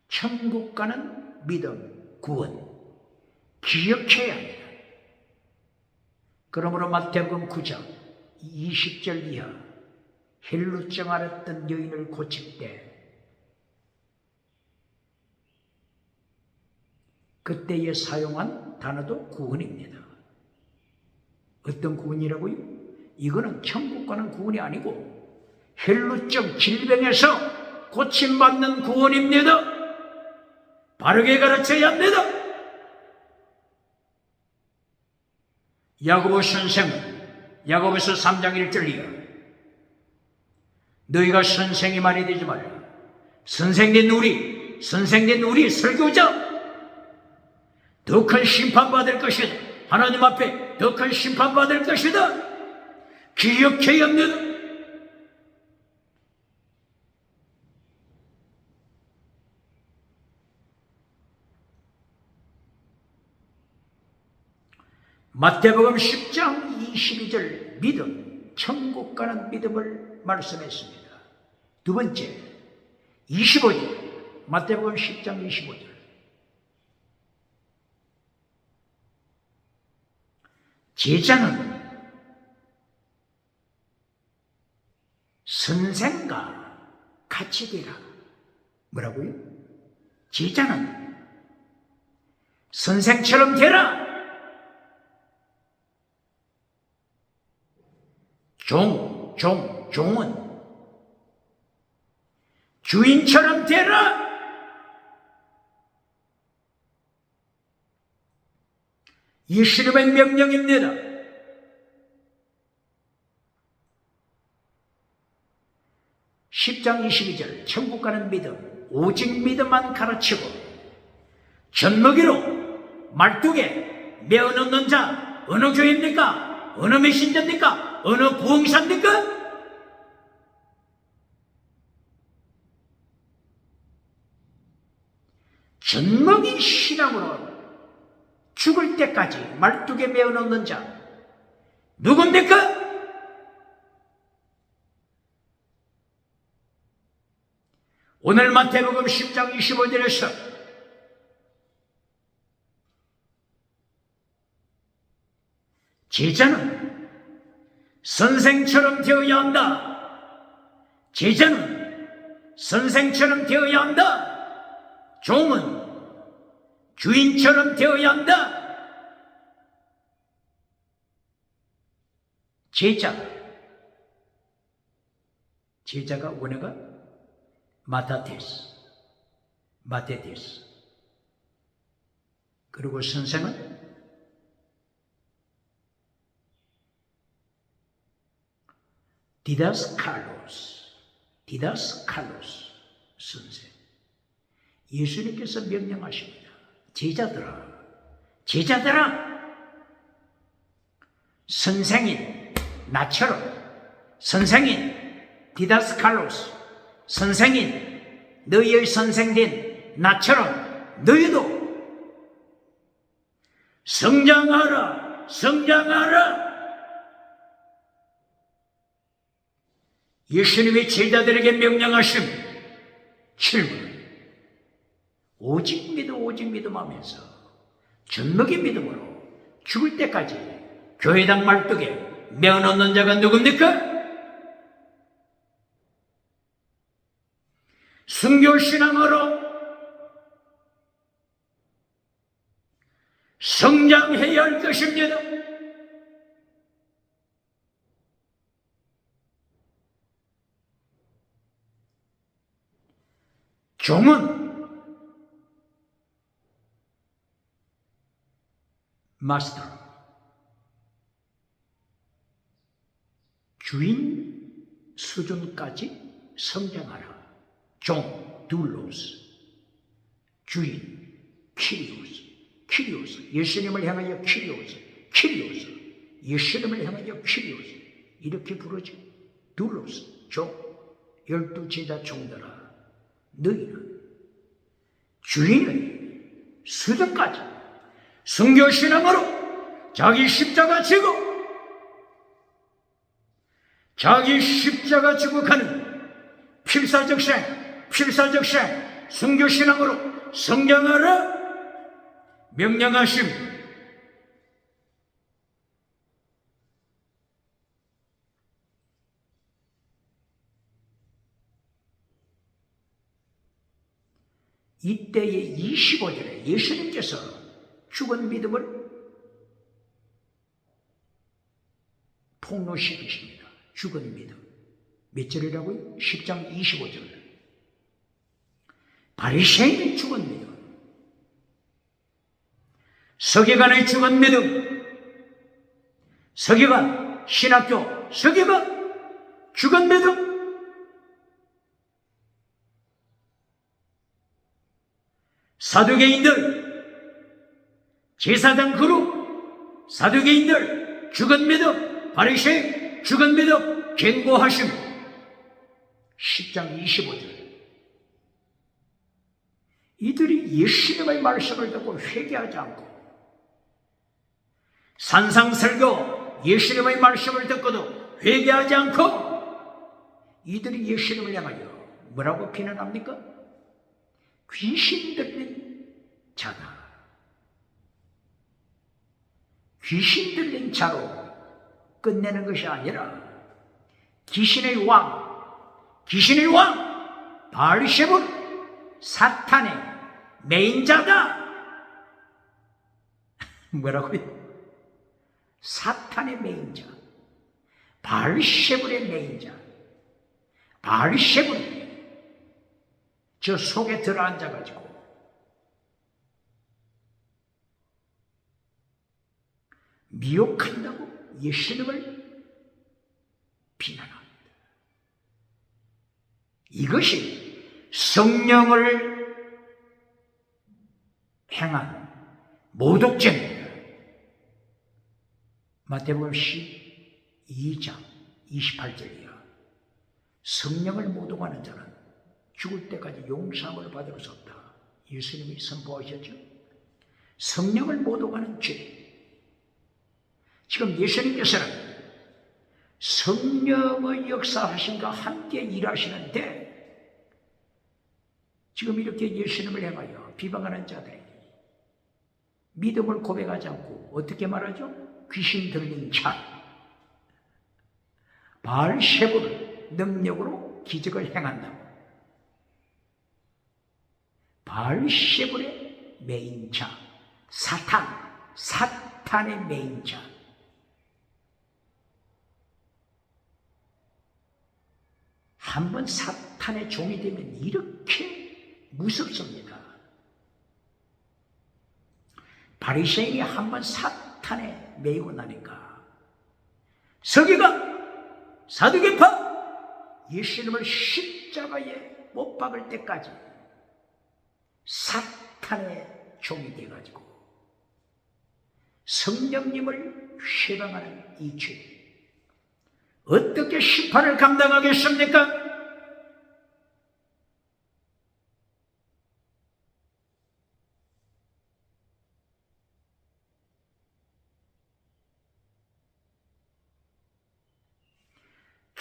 Speaker 1: 천국 가는 믿음, 구원 기억해야 합니다. 그러므로 마태복음 9장 20절 이하 헬루증 앓았던 여인을 고칠 때 그때에 사용한 단어도 구원입니다. 어떤 구원이라고요? 이거는 천국 가는 구원이 아니고 헬루증 질병에서 고침받는 구원입니다. 바르게 가르쳐야 합니다. 야고보 선생은 야고보서 3장 1절 이하 너희가 선생이 많이 되지 말라. 선생된 우리 설교자 더 큰 심판받을 것이다. 하나님 앞에 더 큰 심판받을 것이다. 기억해야 합니다. 마태복음 10장 22절 믿음, 천국 가는 믿음을 말씀했습니다. 두 번째 25절 마태복음 10장 25절 제자는 선생과 같이 되라. 뭐라고요? 제자는 선생처럼 되라. 종은 주인처럼 되라. 예수님의 명령입니다. (10장 22절) 천국 가는 믿음, 오직 믿음만 가르치고 젖먹이로 말뚝에 메어놓는 자 어느 교회입니까? 어느 메신저입니까? 어느 부흥사입니까? 젖먹이 신앙으로 죽을 때까지 말뚝에 메어놓는 자 누굽니까? 오늘 마태복음 10장 25절에서 제자는 선생처럼 되어야 한다. 제자는 선생처럼 되어야 한다. 종은 주인처럼 되어야 한다. 제자가 원어가 마테테스. 그리고 선생은 디다스칼로스 선생. 예수님께서 명령하십니다. 제자들아 선생인 나처럼, 선생인 디다스칼로스 선생인 너희의 선생된 나처럼 너희도 성장하라. 예수님이 제자들에게 명령하신 질문, 오직 믿음 하면서 젖먹이 믿음으로 죽을 때까지 교회당 말뚝에 메어놓는 자가 누굽니까? 순교신앙으로 성장해야 할 것입니다. 종은 마스터, 주인 수준까지 성장하라. 종, 둘로스, 주인, 키리오스, 예수님을 향하여 키리오스, 예수님을 향하여 키리오스, 이렇게 부르죠. 둘로스, 종, 12제자 종들아, 너희는 주인의 수준까지 순교신앙으로 자기 십자가 지고 가는 필사적 생, 순교신앙으로 성장하라 명령하십니다. 이때의 25절에 예수님께서 죽은 믿음을 폭로시키십니다. 죽은 믿음. 몇 절이라고요? 10장 25절. 바리새인의 죽은 믿음, 서기관의 죽은 믿음, 서기관, 신학교, 서기관, 죽은 믿음, 사두개인들, 제사장 그룹, 사두개인들, 죽은 믿음, 바리새인, 죽은 믿음, 경고하심. 10장 25절. 이들이 예수님의 말씀을 듣고 회개하지 않고 산상설교 예수님의 말씀을 듣고도 회개하지 않고 이들이 예수님을 향하여 뭐라고 비난합니까? 귀신 들린 자다. 귀신 들린 자로 끝내는 것이 아니라 귀신의 왕 바알세불, 사탄의 메인자다. 뭐라고요? 사탄의 메인자, 바알세불의 메인자. 바알세불이 저 속에 들어앉아가지고 미혹한다고 예수님을 비난합니다. 이것이 성령을 행한 모독죄입니다. 마태복음 12장 28절이야. 성령을 모독하는 자는 죽을 때까지 용서함을 받을 수 없다. 예수님이 선포하셨죠. 성령을 모독하는 죄. 지금 예수님께서는 성령의 역사하심과 함께 일하시는데 지금 이렇게 예수님을 향하여 비방하는 자들이 믿음을 고백하지 않고 어떻게 말하죠? 귀신 들린 자, 바알세불 능력으로 기적을 행한다고. 바알세불의 메인자, 사탄의 메인자. 한번 사탄의 종이 되면 이렇게 무섭습니다. 바리새인이 한번 사탄에 매이고 나니까 서기관, 사두개파 예수님을 십자가에 못 박을 때까지 사탄의 종이 되어가지고 성령님을 회방하는 이 죄, 어떻게 심판을 감당하겠습니까?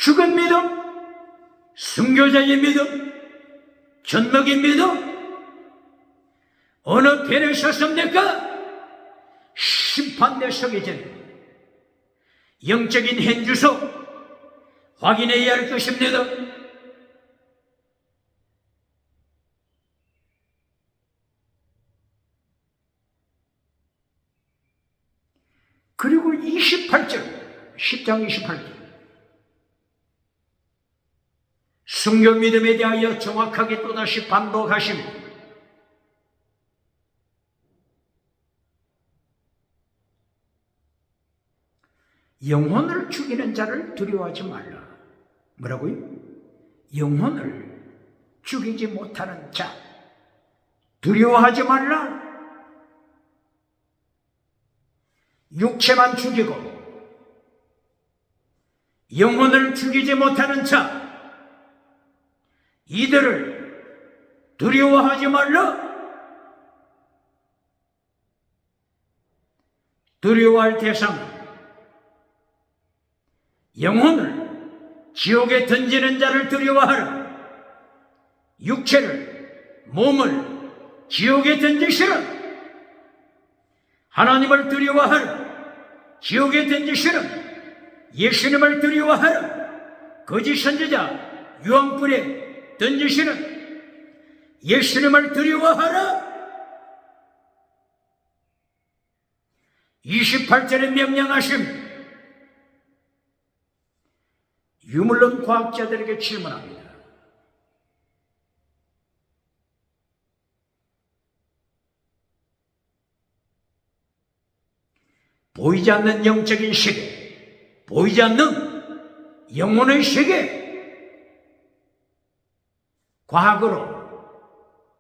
Speaker 1: 죽은 믿음, 순교자의 믿음, 전먹인 믿음, 어느 편에 섰습니까? 심판대 서기 전에 영적인 현주소 확인해야 할 것입니다. 그리고 28절, 10장 28절. 순교 믿음에 대하여 정확하게 또다시 반복하십니다. 영혼을 죽이는 자를 두려워하지 말라. 뭐라고요? 영혼을 죽이지 못하는 자 두려워하지 말라. 육체만 죽이고 영혼을 죽이지 못하는 자 이들을 두려워하지 말라. 두려워할 대상은 영혼을 지옥에 던지는 자를 두려워하라. 육체를, 몸을 지옥에 던지시라. 하나님을 두려워하라. 지옥에 던지시라. 예수님을 두려워하라. 거짓 선지자 유황불에 던지시라. 예수님을 두려워하라. 28절에 명령하심. 유물론 과학자들에게 질문합니다. 보이지 않는 영적인 세계, 보이지 않는 영혼의 세계, 과학으로,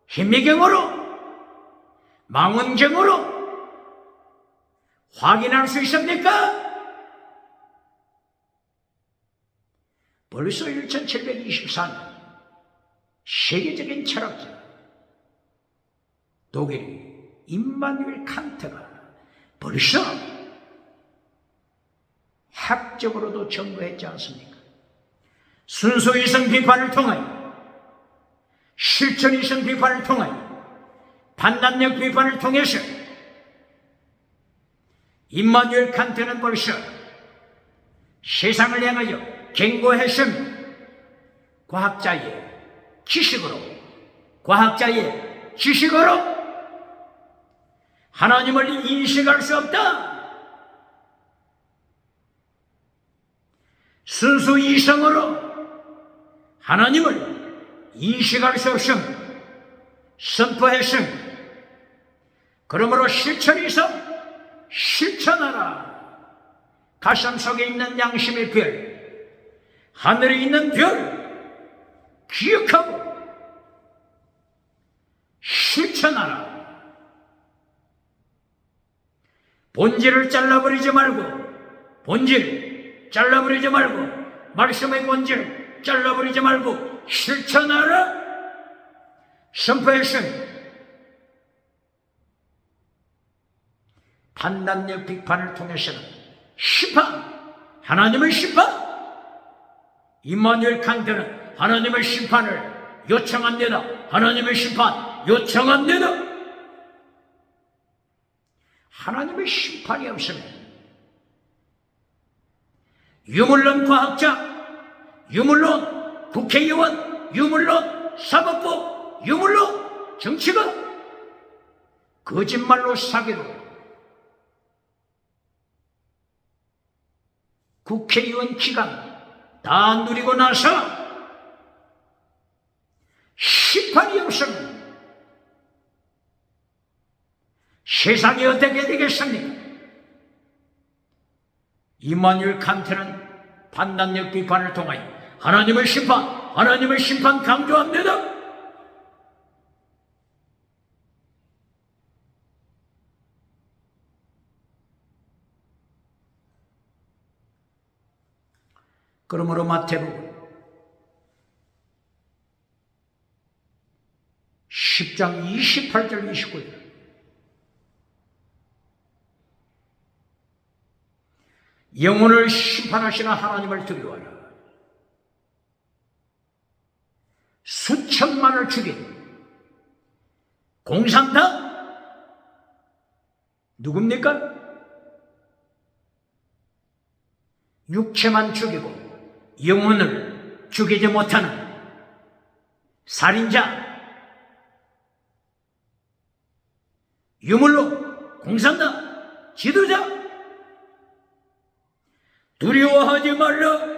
Speaker 1: 현미경으로, 망원경으로 확인할 수 있습니까? 벌써 1724년 세계적인 철학자 독일 임마누엘 칸트가 벌써 학적으로도 증거했지 않습니까? 순수 이성 비판을 통하여, 실천 이성 비판을 통하여, 판단력 비판을 통해서 임마누엘 칸트는 벌써 세상을 향하여 경고했습니다. 과학자의 지식으로, 과학자의 지식으로 하나님을 인식할 수 없다. 순수 이성으로 하나님을 인식할 수 없음 선포했음. 그러므로 실천이서 실천하라. 가슴 속에 있는 양심의 별, 하늘에 있는 별 기억하고 실천하라. 본질을 잘라버리지 말고, 본질 잘라버리지 말고, 말씀의 본질 잘라버리지 말고 실천하라. 선포했음. 판단력 비판을 통해서는 심판, 하나님의 심판, 임마누엘 칸트는 하나님의 심판을 요청합니다. 하나님의 심판 요청합니다. 하나님의 심판이 없으면 유물론 과학자, 유물론 국회의원, 유물론 사법부, 유물론 정치가 거짓말로 사기로 국회의원 기간 다 누리고 나서 심판이 없으면 세상이 어떻게 되겠습니까? 임마누엘 칸트는 판단력 비판을 통하여 하나님의 심판 강조합니다. 그러므로 마태복음 10장 28절 29절 영혼을 심판하시는 하나님을 두려워하라. 수천만을 죽인 공산당 누굽니까? 육체만 죽이고 영혼을 죽이지 못하는 살인자, 유물로 공산당 지도자, 두려워하지 말라.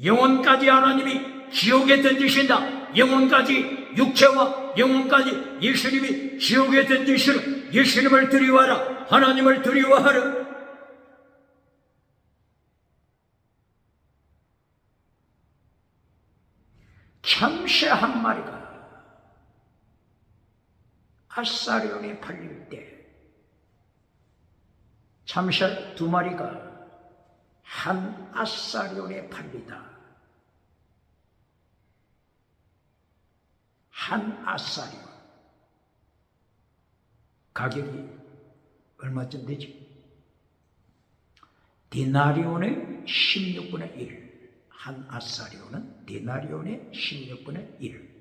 Speaker 1: 영혼까지 하나님이 지옥에 던지신다. 영혼까지, 육체와 영혼까지 예수님이 지옥에 던지시는 예수님을 두려워하라. 하나님을 두려워하라. 참새 한 마리가 아사리온에 팔릴 때 참새 두 마리가 한 아사리온에 팔리다. 한 아사리온 가격이 얼마쯤 되지? 디나리온의 16분의 1. 한 아사리온은 디나리온의 16분의 1.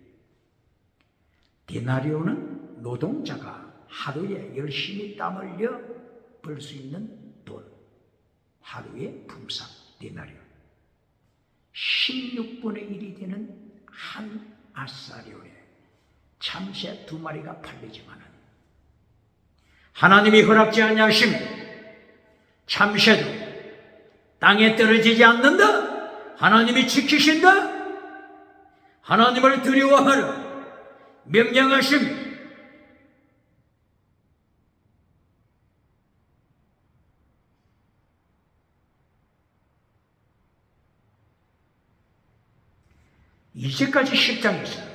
Speaker 1: 디나리온은 노동자가 하루에 열심히 땀 흘려 벌 수 있는 돈. 하루의 품삯, 디나리온. 16분의 1이 되는 한 아사리온에 참새 2마리가 팔리지만은 하나님이 허락지 아니하심 참새도 땅에 떨어지지 않는다. 하나님이 지키신다. 하나님을 두려워하라 명령하심. 이제까지 10장에서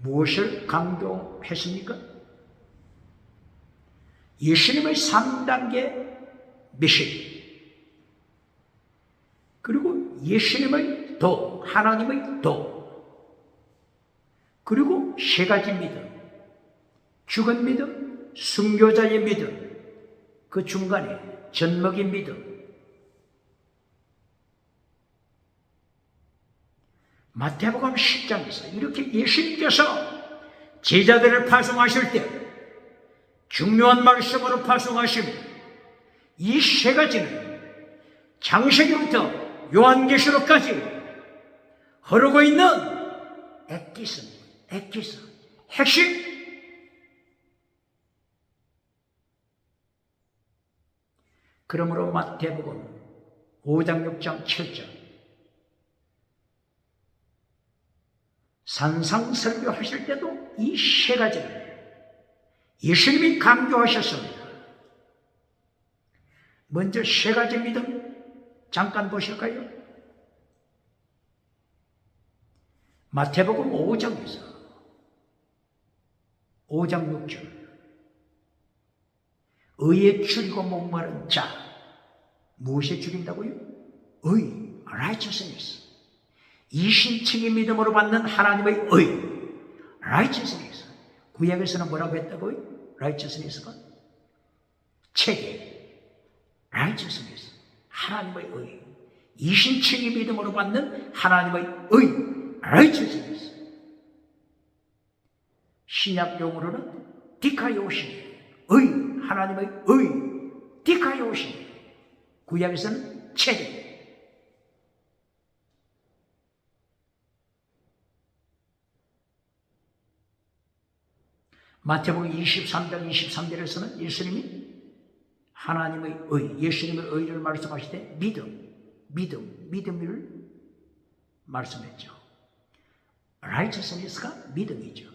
Speaker 1: 무엇을 강조했습니까? 예수님의 3단계 미션, 그리고 예수님의 도, 하나님의 도, 그리고 3가지 믿음, 죽은 믿음, 순교자의 믿음, 그 중간에 젖먹인 믿음. 마태복음 10장에서 이렇게 예수님께서 제자들을 파송하실 때 중요한 말씀으로 파송하십니다. 이 3가지는 창세기부터 요한계시록까지 흐르고 있는 액기스, 핵심. 그러므로 마태복음 5장, 6장, 7장 산상설교하실 때도 이 3가지를 예수님이 강조하셨습니다. 먼저 3가지 믿음 잠깐 보실까요? 마태복음 5장에서 5장 6절 의에 줄이고 목마른 자. 무엇에 줄인다고요? 의, righteousness. 이신칭의 믿음으로 받는 하나님의 의, righteousness. 구약에서는 뭐라고 했다고요? righteousness가? 체계, righteousness. 하나님의 의. 이신칭의 믿음으로 받는 하나님의 의, righteousness. 신약 용어로는 디카요시, 의, 하나님의 의, 디카요시. 구약에서는 체계. 마태복음 23장 23절에서는 예수님이 하나님의 의, 예수님의 의를 말씀하실 때 믿음을 말씀했죠. righteousness가 믿음이죠.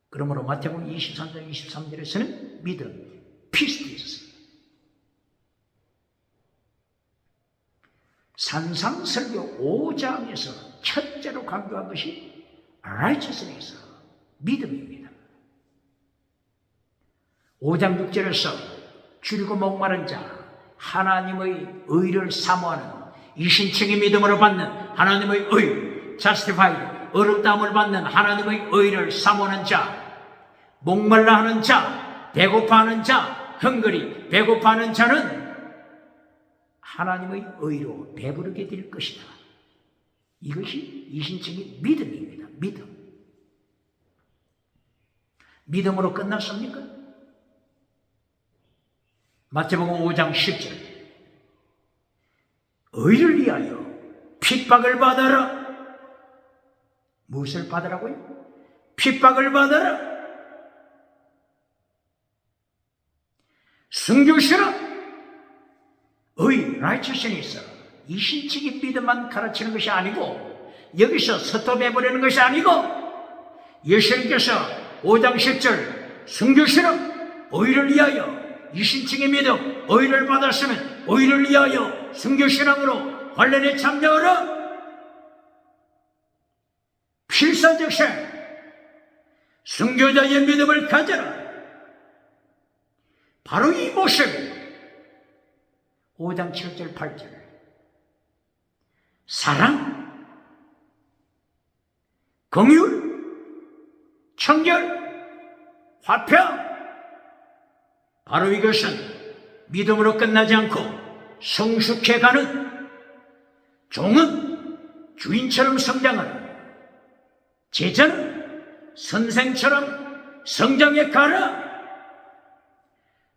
Speaker 1: 그러므로 마태복음 23장 23절에서는 믿음, 피스티스. 산상설교 5장에서 첫째로 강조한 것이 righteousness, 믿음입니다. 5장 6절에서 줄이고 목마른 자, 하나님의 의를 사모하는 이신칭의 믿음으로 받는 하나님의 의, justified, 어렵다함을 받는 하나님의 의를 사모하는 자, 목말라 하는 자, 배고파하는 자, 헝그리, 배고파하는 자는 하나님의 의로 배부르게 될 것이다. 이것이 이신칭의 믿음입니다. 믿음으로 끝났습니까? 마태복음 5장 10절 의를 위하여 핍박을 받아라. 무엇을 받으라고요? 핍박을 받아라. 순교시라. 의, righteousness, 이신칭의 믿음만 가르치는 것이 아니고 여기서 스톱해버리는 것이 아니고 예수님께서 5장 10절 순교시라. 의를 위하여 이신칭의 믿음, 의를 받았으면 의를 위하여 순교신앙으로 환란에 참여하라. 필사적생 순교자의 믿음을 가져라. 바로 이 모습. 5장 7절 8절 사랑, 긍휼, 청결, 화평. 바로 이것은 믿음으로 끝나지 않고 성숙해가는, 종은 주인처럼 성장하는, 제자는 선생처럼 성장해 가라.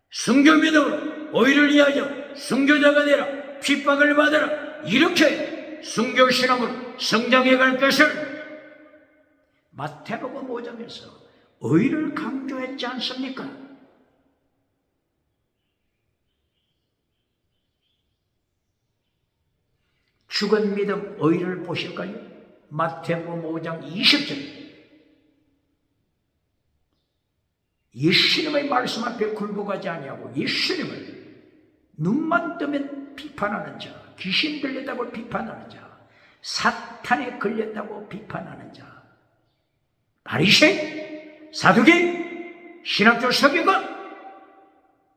Speaker 1: 순교 믿음으로 오이를 위하여 순교자가 되라. 핍박을 받아라. 이렇게 순교 신앙으로 성장해 갈 것을 마태복음 5장에서 의를 강조했지 않습니까? 죽은 믿음 의를 보실까요? 마태복음 5장 20절. 예수님의 말씀 앞에 굴복하지 아니하고 예수님을 눈만 뜨면 비판하는 자, 귀신 들렸다고 비판하는 자, 사탄에 걸렸다고 비판하는 자, 바리새인, 사두개, 신학교 서기관,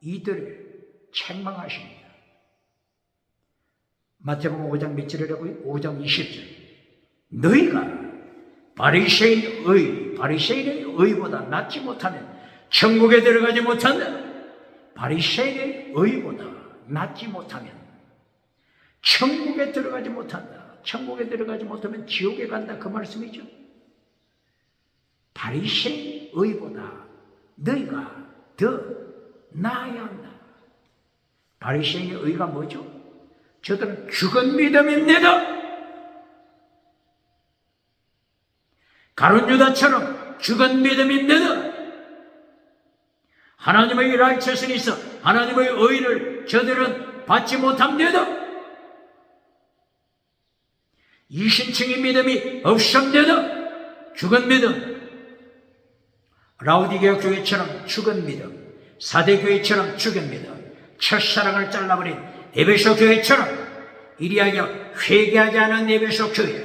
Speaker 1: 이들을 책망하십니다. 마태복음 5장 몇 절이라고요? 5장 20절. 너희가 바리새인의 의보다 낫지 못하면 천국에 들어가지 못한다. 바리새인의 의보다 낫지 못하면 천국에 들어가지 못한다. 천국에 들어가지 못하면 지옥에 간다, 그 말씀이죠. 바리새인 의보다 너희가 더 나아야 한다. 바리새인의 의가 뭐죠? 저들은 죽은 믿음입니다. 가룟 유다처럼 죽은 믿음입니다. 하나님의 라이처스는 있어 하나님의 의를 저들은 받지 못합니다. 이신층의 믿음이 없습니다. 죽은 믿음. 라우디게아 교회처럼 죽은 믿음, 사대 교회처럼 죽은 믿음, 첫사랑을 잘라버린 에베소 교회처럼 이리하여 회개하지 않은 에베소 교회,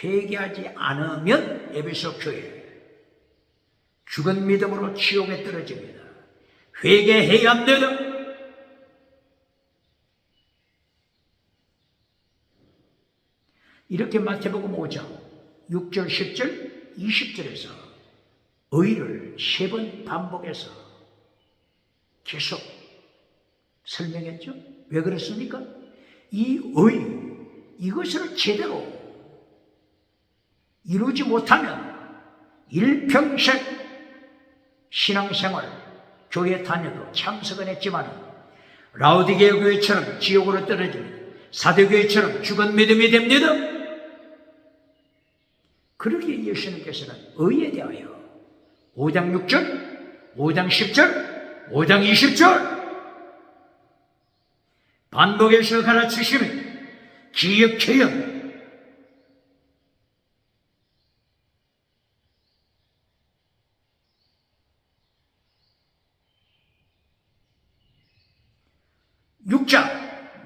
Speaker 1: 회개하지 않으면 에베소 교회 죽은 믿음으로 지옥에 떨어집니다. 회개해야 합니다. 이렇게 마태복음 5장 6절, 10절, 20절에서 의를 3번 반복해서 계속 설명했죠. 왜 그렇습니까? 이 의, 이것을 제대로 이루지 못하면 일평생 신앙생활, 교회 다녀도 참석은 했지만 라우디게아 교회처럼 지옥으로 떨어집니다. 사대교회처럼 죽은 믿음이 됩니다. 그러기에 예수님께서는 의에 대하여 5장 6절, 5장 10절, 5장 20절 반복해서 가르치시면 기억해요.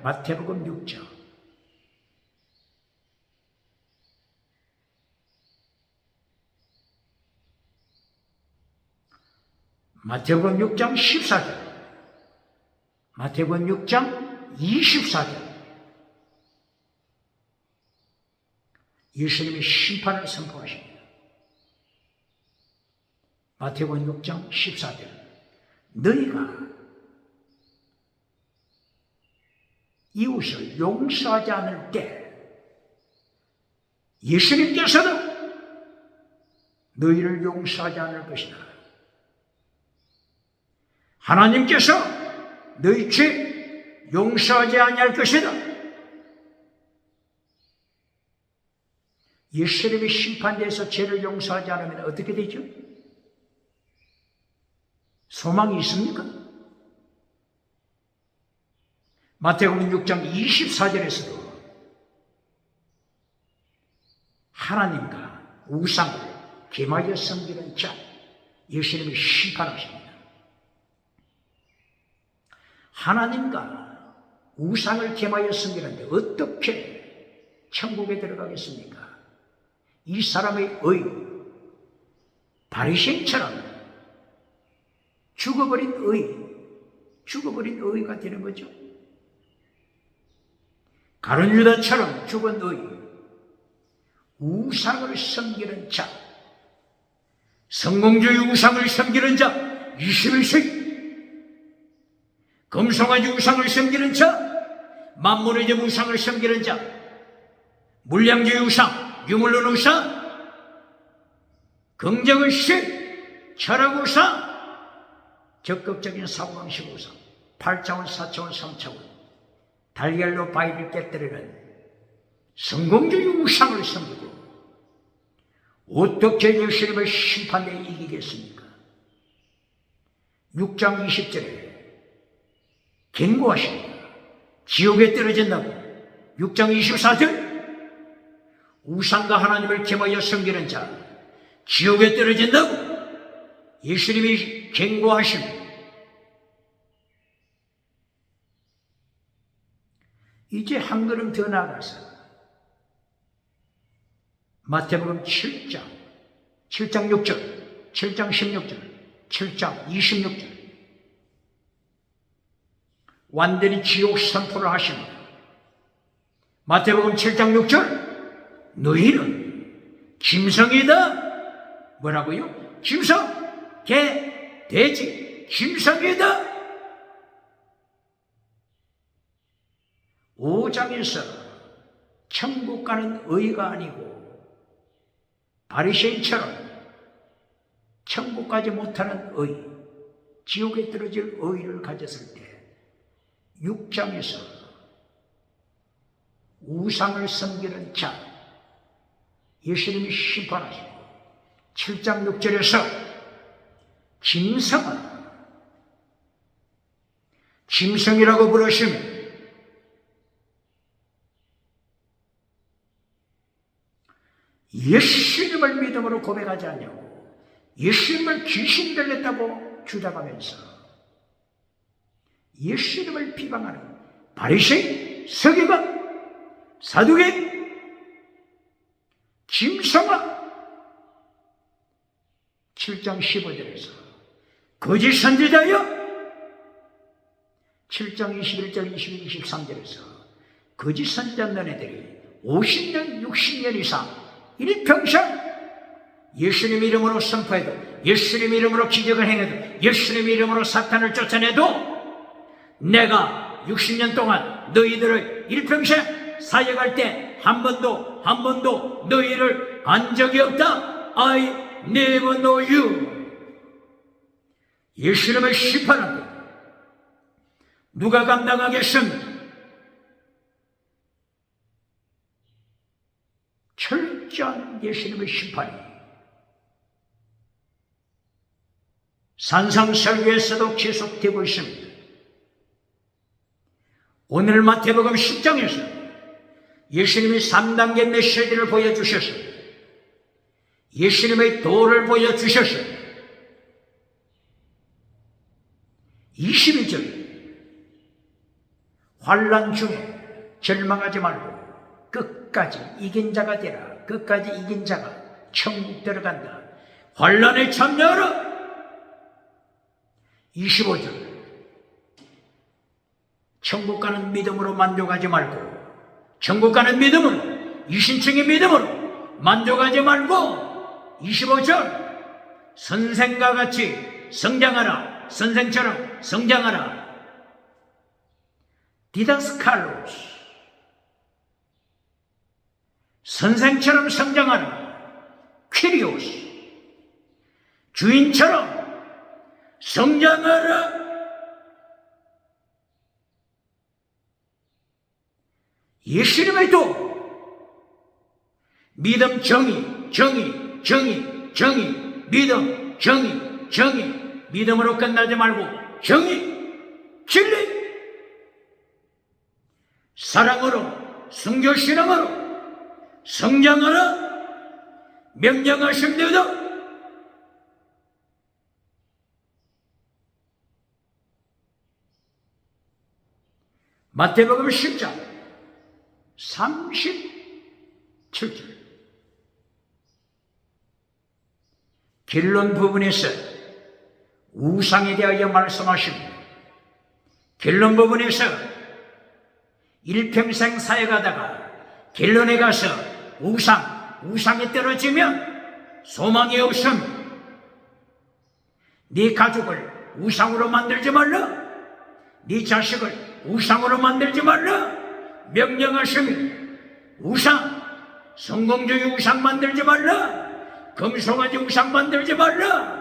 Speaker 1: 마태복음 6장. 마태복음 6장 14절. 마태복음 6장 24절. 예수님이 심판을 선포하십니다. 마태복음 6장 14절. 너희가 이웃을 용서하지 않을 때 예수님께서도 너희를 용서하지 않을 것이다. 하나님께서 너희 죄 용서하지 아니할 것이다. 예수님이 심판대에서 죄를 용서하지 않으면 어떻게 되죠? 소망이 있습니까? 마태복음 6장 24절에서도 하나님과 우상을 겸하여 섬기는 자, 예수님이 심판하십니다. 하나님과 우상을 겸하여 섬기는데 어떻게 천국에 들어가겠습니까? 이 사람의 의, 바리새인처럼 죽어버린 의가 되는 거죠. 가룟 유다처럼 죽은 의, 우상을 섬기는 자, 성공주의 우상을 섬기는 자 21세기, 금송아지 우상을 섬기는 자, 만물의점 우상을 섬기는 자, 물량주의 우상, 유물론 우상, 긍정의식, 철학 우상, 적극적인 사고방식 우상, 8차원, 4차원, 3차원, 달걀로 바위를 깨뜨리는 성공주의 우상을 섬기고 어떻게 예수님의 심판에 이기겠습니까? 6장 20절에 경고하십니다. 지옥에 떨어진다고. 6장 24절 우상과 하나님을 겸하여 섬기는 자 지옥에 떨어진다고 예수님이 경고하십니다. 이제 한 걸음 더 나아가서 마태복음 7장 6절, 7장 16절, 7장 26절 완전히 지옥 선포를 하십니다. 마태복음 7장 6절 너희는 짐승이다. 뭐라고요? 짐승, 개, 돼지, 짐승이다. 5장에서 천국 가는 의가 아니고 바리새인처럼 천국 가지 못하는 의, 지옥에 떨어질 의를 가졌을 때 6장에서 우상을 섬기는 자 예수님이 심판하시고 7장 6절에서 짐승은 짐승이라고 부르시면 예수님을 믿음으로 고백하지 않냐고 예수님을 귀신 들렸다고 주장하면서 예수님을 비방하는 바리새인, 서기관, 사두개인, 짐승아 7장 15절에서 거짓 선지자여 7장 21절, 22, 23절에서 거짓 선지자 너네들이 50년, 60년 이상 일평생 예수님 이름으로 선포해도 예수님 이름으로 기적을 행해도 예수님 이름으로 사탄을 쫓아내도 내가 60년 동안 너희들을 일평생 사역할 때 한 번도 너희를 안 적이 없다. I never know you. 예수님의 심판은 누가 감당하겠습니까? 철저한 예수님의 심판이 산상설교에서도 계속되고 있습니다. 오늘 마태복음 10장에서 예수님이 3단계 메시지를 보여주셨습니다. 예수님의 도를 보여주셨습니다. 22절 환난 중에 절망하지 말고 끝까지 이긴 자가 되라. 끝까지 이긴 자가 천국 들어간다. 환난에 참여하라. 25절 천국 가는 믿음으로 만족하지 말고 천국 가는 믿음으로 이신청의 믿음으로 만족하지 말고 25절 선생과 같이 성장하라. 선생처럼 성장하라. 디다스칼로스 선생처럼 성장하라. 퀴리오스 주인처럼 성장하라. 예수님의 도 믿음 정의 믿음 정의 믿음으로 끝나지 말고 정의 진리 사랑으로 순교신앙으로 성장하라. 명령하십니다. 마태복음 10장 37절 결론 부분에서 우상에 대하여 말씀하십니다. 결론 부분에서 일평생 사역하다가 결론에 가서 우상에 떨어지면 소망이 없음 네 가족을 우상으로 만들지 말라. 네 자식을 우상으로 만들지 말라. 명령하시니 우상, 성공주의 우상 만들지 말라. 금송아지 우상 만들지 말라.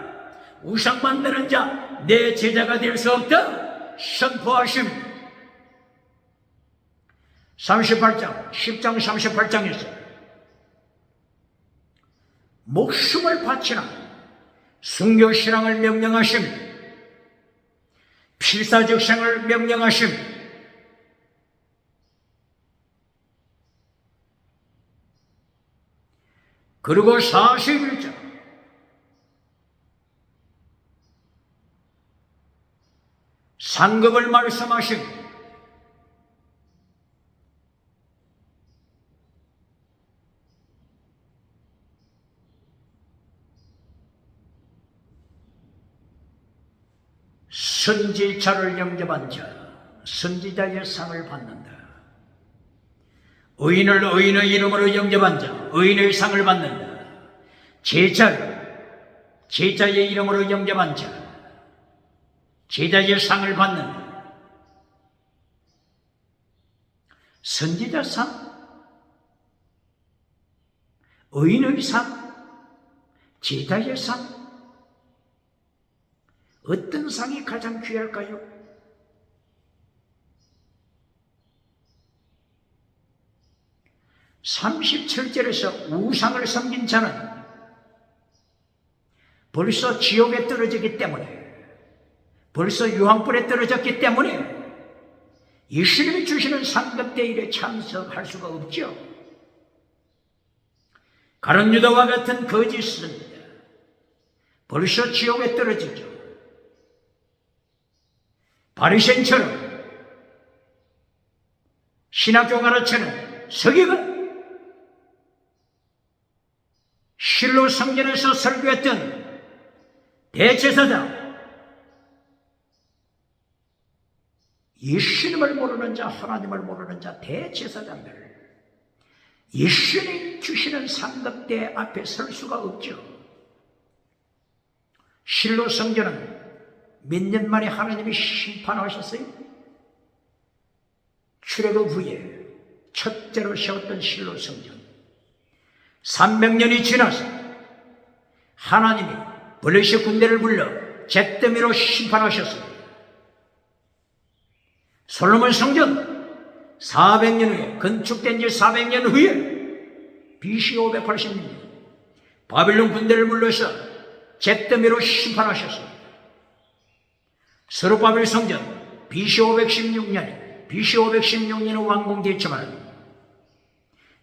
Speaker 1: 우상 만드는 자 내 제자가 될 수 없다 선포하십니다. 38장 10장 38장에서 목숨을 바치라 순교신앙을 명령하십니다. 필사적생을 명령하십니다. 그리고 41장 상급을 말씀하십니다. 선지자를 영접한 자, 선지자의 상을 받는다. 의인을 의인의 이름으로 영접한 자, 의인의 상을 받는다. 제자를 제자의 이름으로 영접한 자, 제자의 상을 받는다. 선지자 상, 의인의 상, 제자의 상, 어떤 상이 가장 귀할까요? (37절에서) 우상을 섬긴 자는 벌써 지옥에 떨어지기 때문에, 벌써 유황불에 떨어졌기 때문에 예수님이 주시는 상급대일에 참석할 수가 없죠. 가룟 유다와 같은 거짓은 벌써 지옥에 떨어지죠. 바리새인처럼 신학교 가르치는 서기관, 실로 성전에서 설교했던 대제사장, 예수님을 모르는 자, 하나님을 모르는 자, 대제사장들, 예수님 주시는 상급대 앞에 설 수가 없죠. 실로 성전은 몇 년 만에 하나님이 심판하셨어요? 출애굽 후에 첫째로 세웠던 실로 성전, 300년이 지나서 하나님이 블레셋 군대를 불러 잿더미로 심판하셨습니다. 솔로몬 성전 400년 후에, 건축된 지 400년 후에 BC 586년 바빌론 군대를 불러서 잿더미로 심판하셨습니다. 스룹바벨 성전 BC 516년에 완공됐지만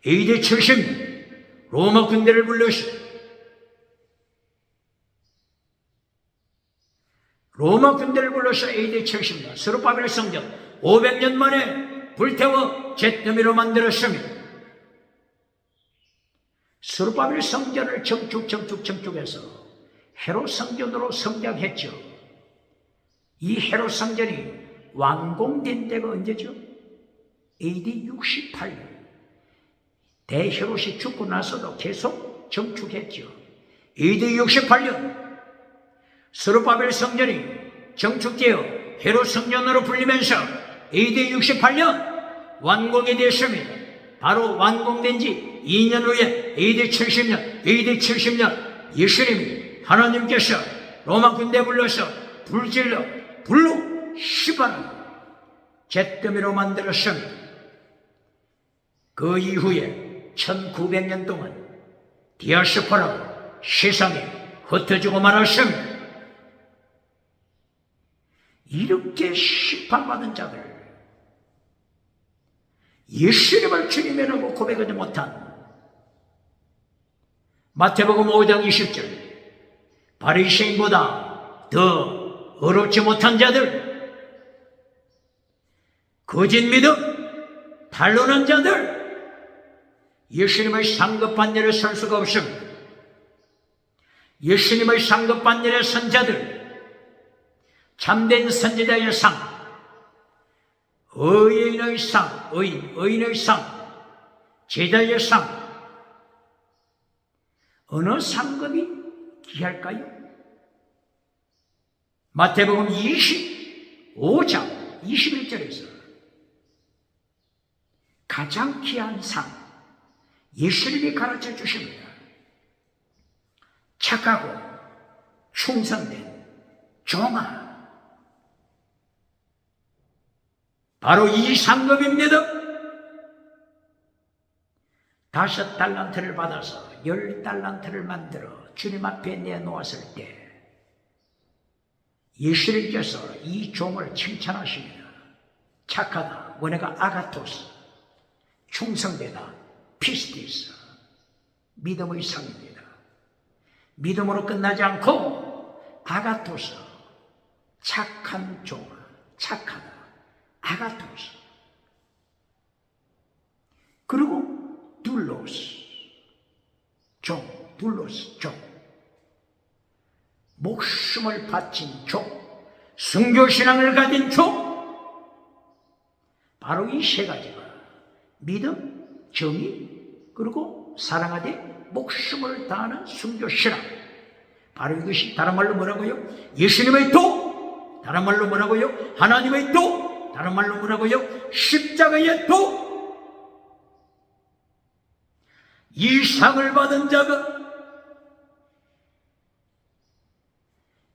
Speaker 1: AD 70년 로마 군대를 불러서 AD 70년 스룹바벨 성전 500년 만에 불태워 잿더미로 만들었습니다. 스룹바벨 성전을 정축해서 헤롯 성전으로 성장했죠. 이 헤롯 성전이 완공된 때가 언제죠? AD 68년. 대헤롯이 죽고 나서도 계속 정축했죠. AD 68년 스룹바벨 성전이 정축되어 헤롯 성전으로 불리면서 AD 68년 완공이 됐습니다. 바로 완공된 지 2년 후에 AD 70년 예수님이 하나님께서 로마 군대 불러서 불로 심판하고 잿더미로 만들었습니다. 그 이후에 1900년 동안 디아스포라로 세상에 흩어지고 말았습니다. 이렇게 심판받은 자들, 예수님을 주님이라고 고백하지 못한 마태복음 5장 20절, 바리새인보다 더 어렵지 못한 자들, 거짓 믿음, 반론한 자들, 예수님의 상급반열에 설 수가 없습니다. 예수님의 상급반열에 선 자들, 참된 선지자의 상, 의인의 상, 의인의 상, 제자의 상, 어느 상급이 귀할까요? 마태복음 25장 21절에서 가장 귀한 상 예수님이 가르쳐 주십니다. 착하고 충성된 종아, 바로 이 상급입니다. 5달란트를 받아서 10달란트를 만들어 주님 앞에 내놓았을 때 예수님께서 이 종을 칭찬하십니다. 착하다, 뭐네가 아가토스, 충성되다, 피스티스, 믿음의 상입니다. 믿음으로 끝나지 않고 아가토스, 착한 종, 착하다, 아가토스. 그리고 둘로스, 종, 둘로스, 종. 목숨을 바친 종, 순교신앙을 가진 종. 바로 이 세 가지가 믿음, 정의, 그리고 사랑하되 목숨을 다하는 순교신앙. 바로 이것이 다른 말로 뭐라고요? 예수님의 도, 다른 말로 뭐라고요? 하나님의 도, 다른 말로 뭐라고요? 십자가의 도. 이 상을 받은 자가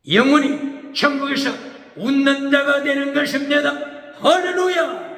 Speaker 1: 영원히 천국에서 웃는 자가 되는 것입니다. 할렐루야!